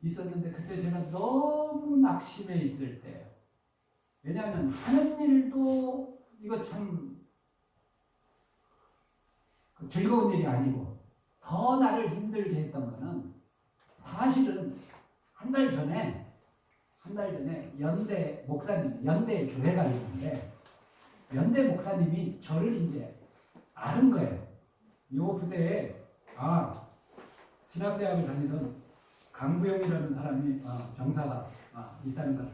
있었는데 그때 제가 너무 낙심해 있을 때예요. 왜냐하면 하는 일도 이거 참 즐거운 일이 아니고 더 나를 힘들게 했던 거는 사실은 한 달 전에 연대 목사님, 연대 교회가 있는데 연대 목사님이 저를 이제 아는 거예요. 요 부대에 신학대학을 다니던 강구영이라는 사람이 병사가 있다는 걸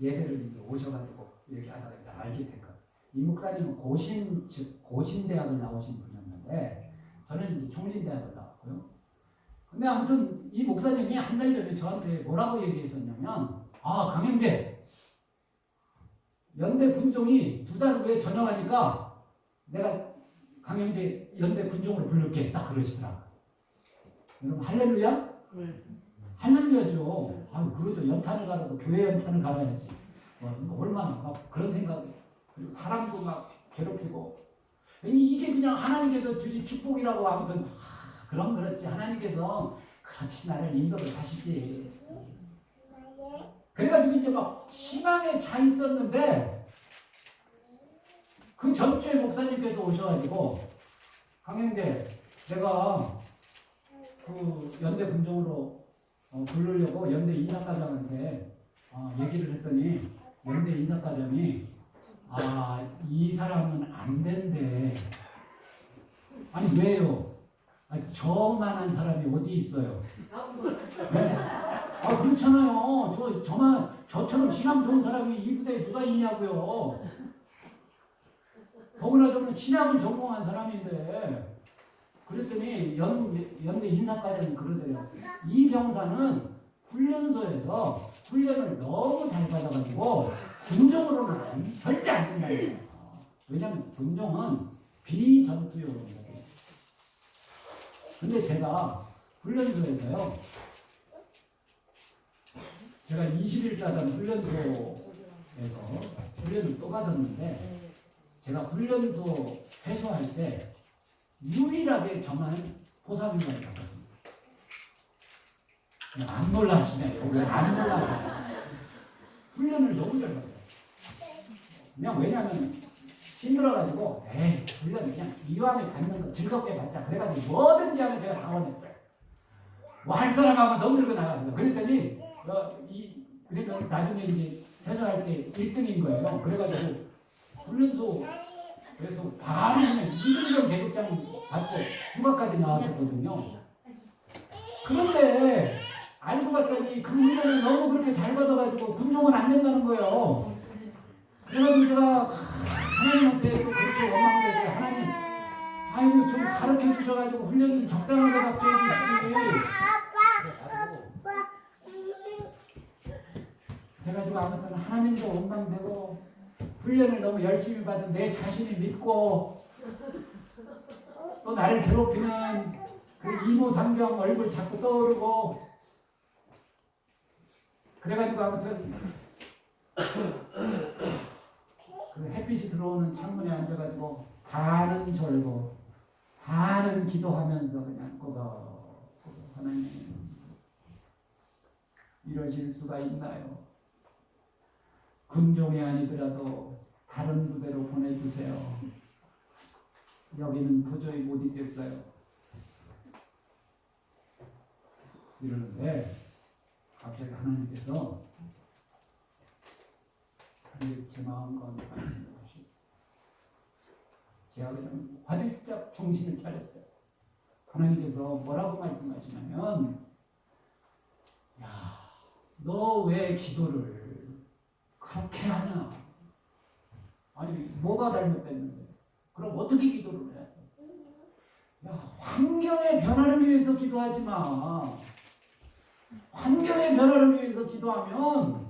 예배를 이제 오셔가지고 얘기하다가 이제 알게 된 거예요. 이 목사님은 고신대학을 나오신 분이었는데 저는 이제 총신대학을 나왔고요. 근데 아무튼 이 목사님이 한 달 전에 저한테 뭐라고 얘기했었냐면 강영재 연대 군종이 2달 후에 전역하니까 내가 강영재 연대 군종으로 부를게 딱 그러시더라고요. 여러분 할렐루야? 할렐루야죠. 그러죠. 연탄을 갈아도 교회 연탄을 갈아야지. 얼마나 막 그런 생각, 그리고 사람도 막 괴롭히고. 이게 그냥 하나님께서 주신 축복이라고 아무튼 그럼 그렇지. 하나님께서 그렇지 나를 인도를 하시지. 그래가지고 이제 막 희망에 차 있었는데 그 전주에 목사님께서 오셔가지고 강영재 내가 그 연대 군종으로 부르려고 연대 인사과장한테 얘기를 했더니 연대 인사과장이 이 사람은 안 된대. 아니 왜요? 저만한 사람이 어디 있어요? 네? 그렇잖아요. 저처럼 신앙 좋은 사람이 이 부대에 누가 있냐고요. 더구나 저는 신학을 전공한 사람인데 그랬더니 연대 인사과장이 그러더래요. 이 병사는 훈련소에서 훈련을 너무 잘 받아가지고 군종으로는 절대 안 된다는 거예요. 왜냐하면 군종은 비전투용이거든요. 근데 제가 훈련소에서요. 제가 21사단 훈련소에서 훈련을 또 받았는데 제가 훈련소 퇴소할 때 유일하게 저만 포상휴가를 받았습니다. 안 놀라시네요. 왜 안 놀라세요? 훈련을 너무 잘 받아요. 그냥 왜냐하면 힘들어가지고 에이 훈련 그냥 이왕에 받는 거 즐겁게 받자 그래가지고 뭐든지 하면 제가 자원했어요. 뭐 할 사람하고 손 들고 나가서 그랬더니 그러니까 나중에 이제 퇴사할 때 1등인 거예요. 그래가지고 훈련소에서 바로 그냥 2등급 계급장 받고 휴가까지 나왔었거든요. 그런데 알고 봤더니 그 훈련을 너무 그렇게 잘 받아가지고 군종은 안 된다는 거예요. 그래가지고 제가 하나님한테 또 그렇게 원망했어요. 하나님, 아이고 좀 가르쳐 주셔가지고 훈련 좀 적당하게 받게 해주시지. 그래가지고 아무튼 하나님도 원망되고 훈련을 너무 열심히 받은 내 자신이 믿고 또 나를 괴롭히는 그 이모상경 얼굴 자꾸 떠오르고 그래가지고 아무튼 그 햇빛이 들어오는 창문에 앉아가지고 반은 졸고 반은 기도하면서 그냥 꼬박꼬박 하나님 이러실 수가 있나요? 군종이 아니더라도 다른 부대로 보내주세요. 여기는 도저히 못 있겠어요. 이러는데 갑자기 하나님께서 제 마음과 말씀을 하셨어요. 제가 그냥 화들짝 정신을 차렸어요. 하나님께서 뭐라고 말씀하시냐면 야, 너 왜 기도를 그렇게 하냐? 아니 뭐가 잘못됐는데? 그럼 어떻게 기도를 해? 야, 환경의 변화를 위해서 기도하지 마. 환경의 변화를 위해서 기도하면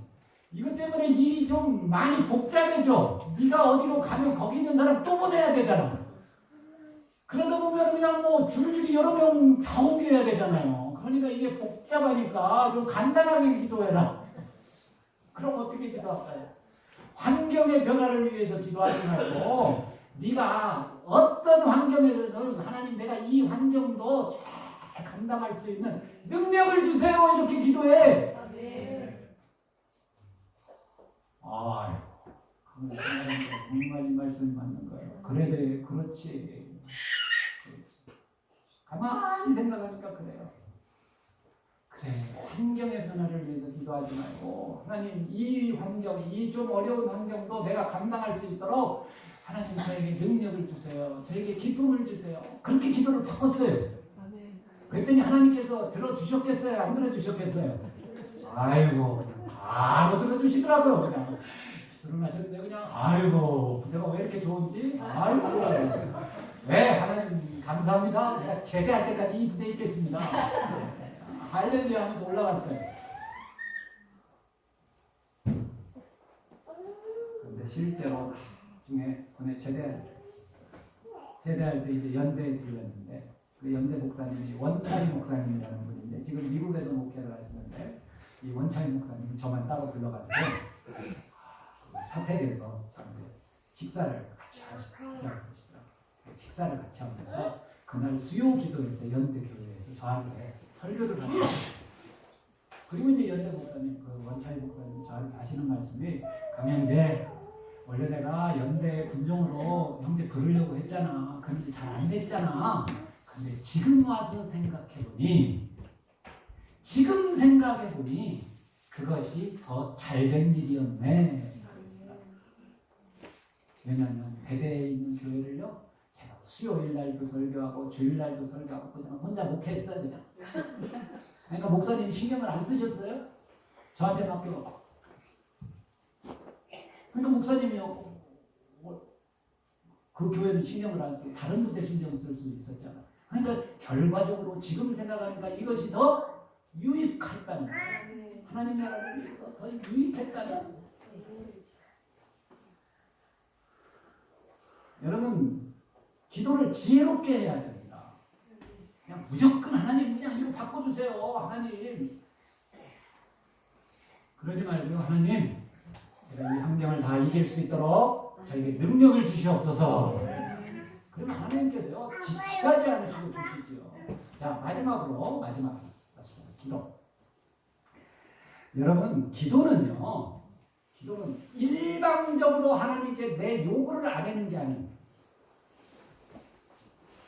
이것 때문에 일이 좀 많이 복잡해져. 네가 어디로 가면 거기 있는 사람 또 보내야 되잖아. 그러다 보면 그냥 뭐 줄줄이 여러 명 다 옮겨야 되잖아요. 그러니까 이게 복잡하니까 좀 간단하게 기도해라. 그럼 어떻게 기도할까요? 환경의 변화를 위해서 기도하지 말고 네가 어떤 환경에서는 하나님 내가 이 환경도 잘 감당할 수 있는 능력을 주세요 이렇게 기도해. 아이고 정말 이 말씀이 맞는 거예요. 그래 그렇지. 가만히 생각하니까 그래요. 그래 환경의 변화를 위해서 기도하지 말고 하나님 이 환경 이 좀 어려운 환경도 내가 감당할 수 있도록 하나님 저에게 능력을 주세요. 저에게 기쁨을 주세요. 그렇게 기도를 바꿨어요. 그랬더니 하나님께서 들어주셨겠어요? 안 들어주셨겠어요? 아이고 바로 들어주시더라고요. 그냥 기도를 마쳤는데 그냥 아이고 부대가 왜 이렇게 좋은지 아이고 네 하나님 감사합니다. 내가 제대할 때까지 이 부대에 있겠습니다. 할렐루야 하면서 올라갔어요. 근데 실제로 나중에 군에 제대할 때 이제 연대에 들렸는데 그 연대 목사님이 원차리 목사님이라는 분인데 지금 미국에서 목회를 하시는데 이 원차리 목사님이 저만 따로 불러가지고 사택에서 저한테 식사를 같이 하시더라고요. 식사를 같이 하면서 그날 수요 기도회 때 연대 교회에서 저한테 설교를 하고 그리고 이제 연대 목사님 그 원차리 목사님 저한테 하시는 말씀이 강영재 원래 내가 연대 군종으로 형제 부르려고 했잖아. 그런데 잘 안 됐잖아. 근데 지금 와서 생각해보니 그것이 더 잘된 일이었네. 왜냐하면 대대에 있는 교회를요 제가 수요일 날도 설교하고 주일 날도 설교하고 그냥 혼자 목회했어요. 그냥. 그러니까 목사님이 신경을 안 쓰셨어요. 저한테 맡겨놓고. 그러니까 목사님이요 그 교회는 신경을 안 쓰고 다른 부대 신경 쓸 수 있었잖아. 그러니까 결과적으로 지금 생각하니까 이것이 더 유익했다는 거예요. 하나님 나라를 위해서 더 유익했다는 거예요. 여러분 기도를 지혜롭게 해야 됩니다. 그냥 무조건 하나님 그냥 이거 바꿔주세요. 하나님 그러지 말고 하나님 제가 이 환경을 다 이길 수 있도록 저에게 능력을 주시옵소서. 그러면 하나님께서요 지체하지 않으시고 주시지요. 자 마지막으로 갑시다. 기도. 여러분 기도는요 기도는 일방적으로 하나님께 내 요구를 아뢰는 게 아니에요.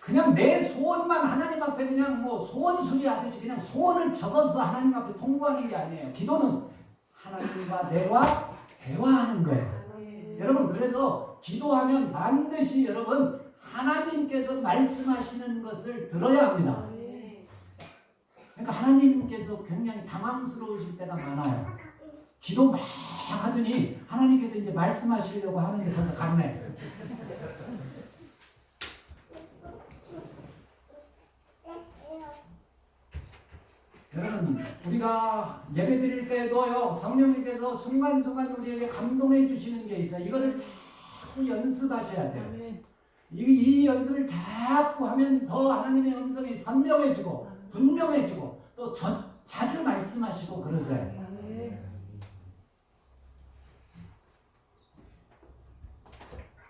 그냥 내 소원만 하나님 앞에 그냥 뭐 소원 수리하듯이 그냥 소원을 적어서 하나님 앞에 통보하는 게 아니에요. 기도는 하나님과 내와 대화하는 거예요. 여러분, 그래서 기도하면 반드시 여러분 하나님께서 말씀하시는 것을 들어야 합니다. 그러니까 하나님께서 굉장히 당황스러우실 때가 많아요. 기도 막 하더니 하나님께서 이제 말씀하시려고 하는데 벌써 갔네. 여러분, 우리가 예배 드릴 때도요, 성령님께서 순간순간 우리에게 감동해 주시는 게 있어요. 이거를 자꾸 연습하셔야 돼요. 이 연습을 자꾸 하면 더 하나님의 음성이 선명해지고 분명해지고 또 자주 말씀하시고 그러세요.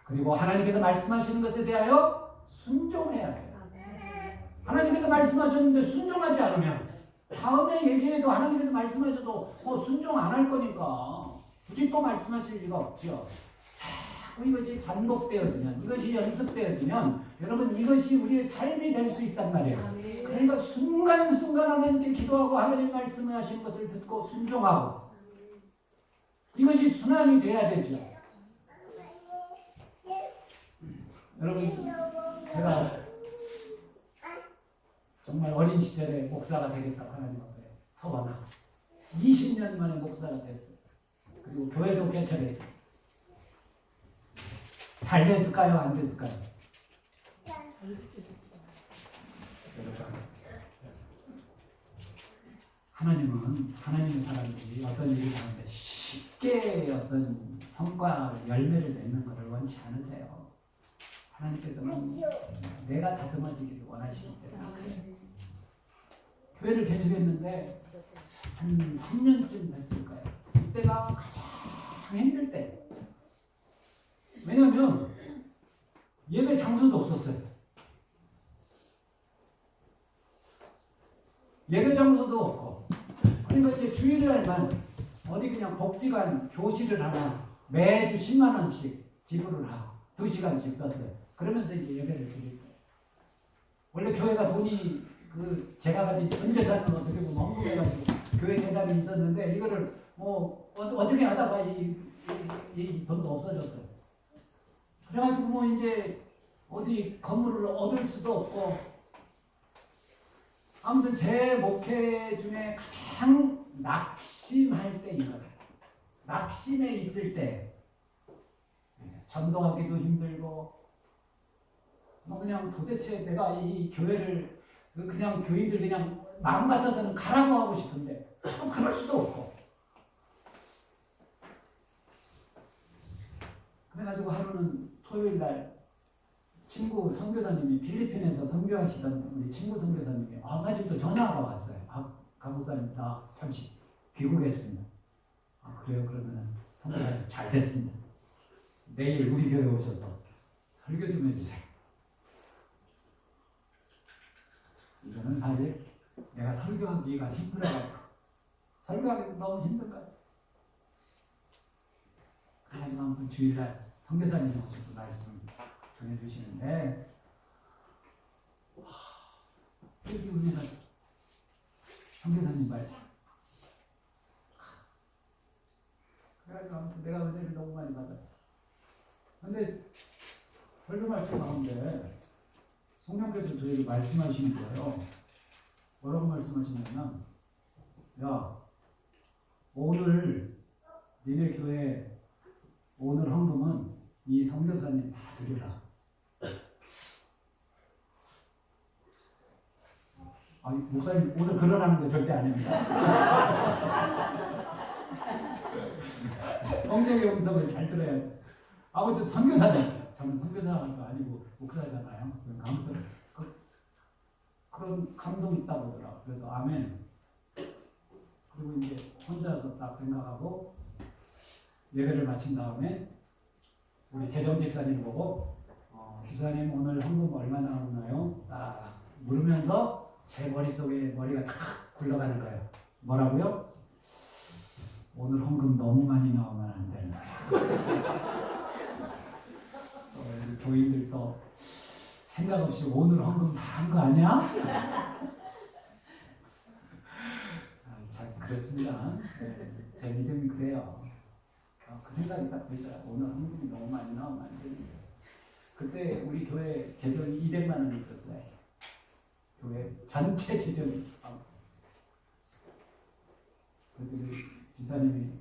그리고 하나님께서 말씀하시는 것에 대하여 순종해야 돼요. 하나님께서 말씀하셨는데 순종하지 않으면 다음에 얘기해도 하나님께서 말씀하셔도 순종 안 할 거니까 굳이 또 말씀하실 리가 없죠. 자꾸 이것이 반복되어지면, 이것이 연습되어지면 여러분 이것이 우리의 삶이 될 수 있단 말이에요. 그러니까 순간순간 하나님께 기도하고 하나님 말씀하신 것을 듣고 순종하고 이것이 순환이 돼야 되죠. 여러분, 제가 정말 어린 시절에 목사가 되겠다고 하나님 앞에 서원하고 20년 만에 목사가 됐어요. 그리고 교회도 개척했어요. 잘 됐을까요? 안 됐을까요? 하나님은 하나님의 사람들이 어떤 일이 가는데 쉽게 어떤 성과 열매를 맺는 것을 원치 않으세요. 하나님께서는 내가 다듬어지기를 원하시기 때문에 교회를 개척했는데 한 3년쯤 됐을까요? 그때가 가장 힘들 때. 왜냐하면 예배 장소도 없었어요. 예배 장소도 없고, 그러니까 이제 주일날만 어디 그냥 복지관 교실을 하나 매주 10만 원씩 지불을 하고 2시간씩 썼어요. 그러면서 이제 예배를 드릴 거예요. 원래 교회가 돈이 제가 가진 전 재산은 어떻게 보면 헌금해가지고 교회 재산이 있었는데 이거를 어떻게 하다가 이 돈도 없어졌어요. 그래가지고 이제 어디 건물을 얻을 수도 없고, 아무튼 제 목회 중에 가장 낙심할 때인 것 같아요. 낙심에 있을 때 전도하기도 힘들고 그냥 도대체 내가 이 교회를 그냥 교인들 그냥 마음 같아서는 가라고 하고 싶은데 또 그럴 수도 없고, 그래가지고 하루는 토요일날 친구 선교사님이 필리핀에서 선교하시던 우리 친구 선교사님이 와가지고 전화가 왔어요. 강목사님 나 잠시 귀국했습니다. 그래요? 그러면 선교사님 잘 됐습니다. 내일 우리 교회 오셔서 설교 좀 해주세요. 이거는 사실 내가 설교하기가 힘들어가지고 설교하기 너무 힘든 거예요. 그래가지고 아무튼 주일날 선교사님이 오셔서 말씀을 전해주시는데 여기 우리가 선교사님 말씀 그래가지고 아무튼 내가 은혜를 너무 많이 받았어. 근데 설교 말씀 가운데 성령께서 저에게 말씀하시는 거예요. 뭐라고 말씀하시냐면, 야, 오늘 니네 교회 오늘 헌금은 이 선교사님 다 드려라. 목사님 오늘 그러라는 거 절대 아닙니다. 성령의 음성을 잘 들어야 돼. 아무튼 선교사님, 저는 선교사도 아니고 목사잖아요. 아무튼 그런 감동이 있다고 하더라고요. 그래서 아멘. 그리고 이제 혼자서 딱 생각하고 예배를 마친 다음에 우리 재정 집사님 보고 집사님 오늘 헌금 얼마 나오나요? 딱 물으면서 제 머릿속에 머리가 탁 굴러가는 거예요. 뭐라고요? 오늘 헌금 너무 많이 나오면 안 되는데. 교인들도 생각 없이 오늘 헌금 다 한 거 아니야? 참 그렇습니다. 네, 제 믿음이 그래요. 그 생각이 딱 들더라. 오늘 헌금이 너무 많이 나오면 안 되는데. 그때 우리 교회 재정이 200만 원 있었어요. 교회 전체 재정이. 그랬더니 집사님이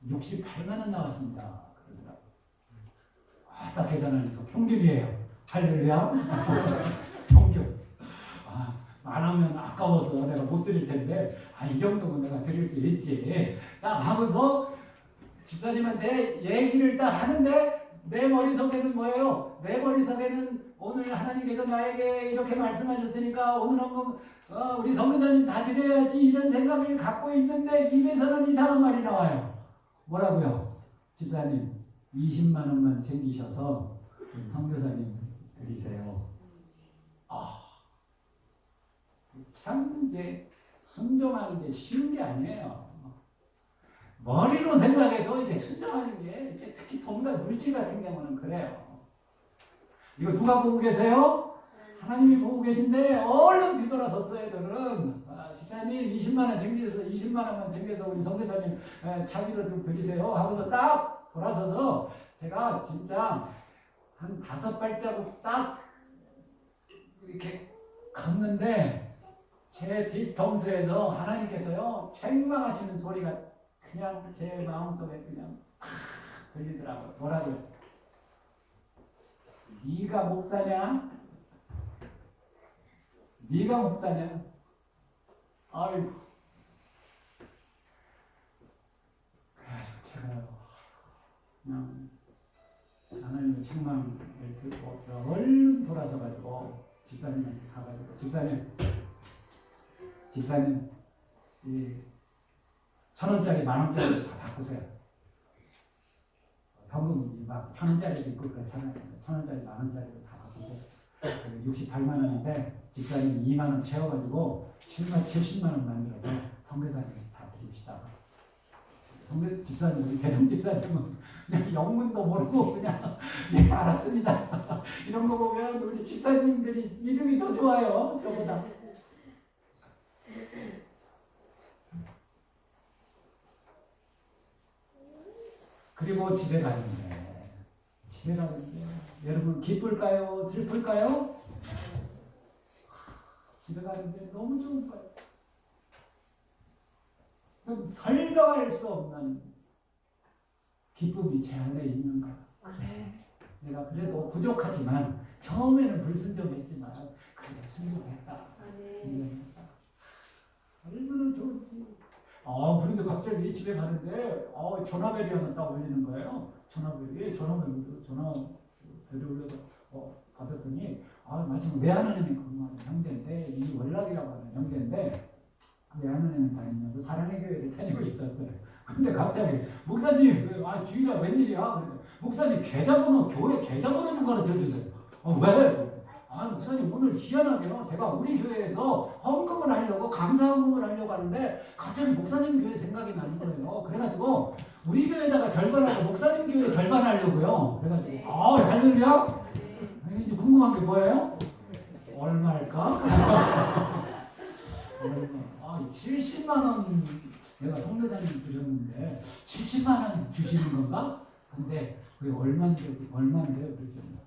68만 원 나왔습니다. 그러더라고요. 딱 계산하니까 평균이에요. 할렐루야. 평균. 많으면 아까워서 내가 못 드릴 텐데, 이 정도면 내가 드릴 수 있지. 딱 하고서 집사님한테 얘기를 딱 하는데, 내 머릿속에는 뭐예요? 내 머릿속에는 오늘 하나님께서 나에게 이렇게 말씀하셨으니까 오늘 한번 우리 선교사님 다 드려야지 이런 생각을 갖고 있는데 입에서는 이상한 말이 나와요. 뭐라고요? 집사님 20만 원만 챙기셔서 선교사님 드리세요. 참 이게 순종하는 게 쉬운 게 아니에요. 머리로 생각해도 이제 순종하는 게 이제 특히 돈과 물질 같은 경우는 그래요. 이거 누가 보고 계세요? 하나님이 보고 계신데 얼른 뒤돌아섰어요. 저는 집사님 20만 원 챙겨서 20만 원만 챙겨서 우리 선교사님 차비로 좀 드리세요 하고서 딱 돌아서서 제가 진짜 한 5발자국 딱 이렇게 걷는데 제 뒤통수에서 하나님께서요 책망하시는 소리가 그냥 제 마음속에 그냥 들리더라고요. 뭐라고요? 네가 목사냐? 네가 목사냐? 아이고. 그래가지고 제가 그냥 하나님의 책망을 듣고 제가 얼른 돌아서가지고 집사님한테 가가지고 집사님 이 1,000원짜리 10,000원짜리 다 바꾸세요. 현금이 막 1,000원짜리도 있고 그렇잖아요. 1,000원짜리 10,000원짜리도 다 바꾸세요. 68만 원인데 집사님 2만 원 채워가지고 70만 원 만들어서 선교사님 다 드립시다. 집사님, 재정 집사님은 그냥 영문도 모르고 그냥 예 알았습니다. 이런 거 보면 우리 집사님들이 믿음이 더 좋아요. 저보다. 그리고 집에 가는데 여러분 기쁠까요? 슬플까요? 집에 가는데 너무 좋은 거예요. 설명할 수 없는 기쁨이 제 안에 있는 거야. 그래. 내가 그래도 부족하지만 처음에는 불순종했지만 그래도 순종했다. 순종했다. 얼마나 좋은지. 그런데 갑자기 집에 가는데 전화벨이 하나 딱 울리는 거예요. 전화벨이 전화벨이 울려서 받았더니 마침 외환은행에 근무하는 형제인데 이 월락이라고 하는 형제인데 외환은행 다니면서 사랑의 교회를 다니고 있었어요. 근데 갑자기 목사님 주일날 웬일이야? 그런데 목사님 교회 계좌번호 좀 가르쳐 주세요. 왜? 목사님 오늘 희한하게요. 제가 우리 교회에서 헌금을 하려고 감사 헌금을 하려고 하는데 갑자기 목사님 교회 생각이 나는 거예요. 그래가지고 우리 교회에다가 절반하고 목사님 교회 절반 하려고요. 그래가지고 할렐루야. 이제 궁금한 게 뭐예요? 얼마일까? 70만 원 내가 선교사님 주셨는데 70만 원 주시는 건가? 근데 그게 얼마인데요? 그랬더니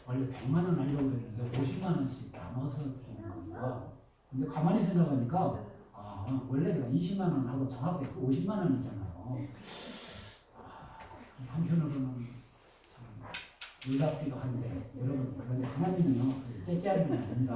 원래 100만 원 하려고 그랬는데 50만 원씩 나눠서 드리는 건가? 근데 가만히 생각하니까 원래 내가 20만 원 하고 정확히 그 50만 원이잖아요. 한편으로는 참 놀랍기도 한데 여러분 그런데 하나님은요 째째하는 게 아닙니다.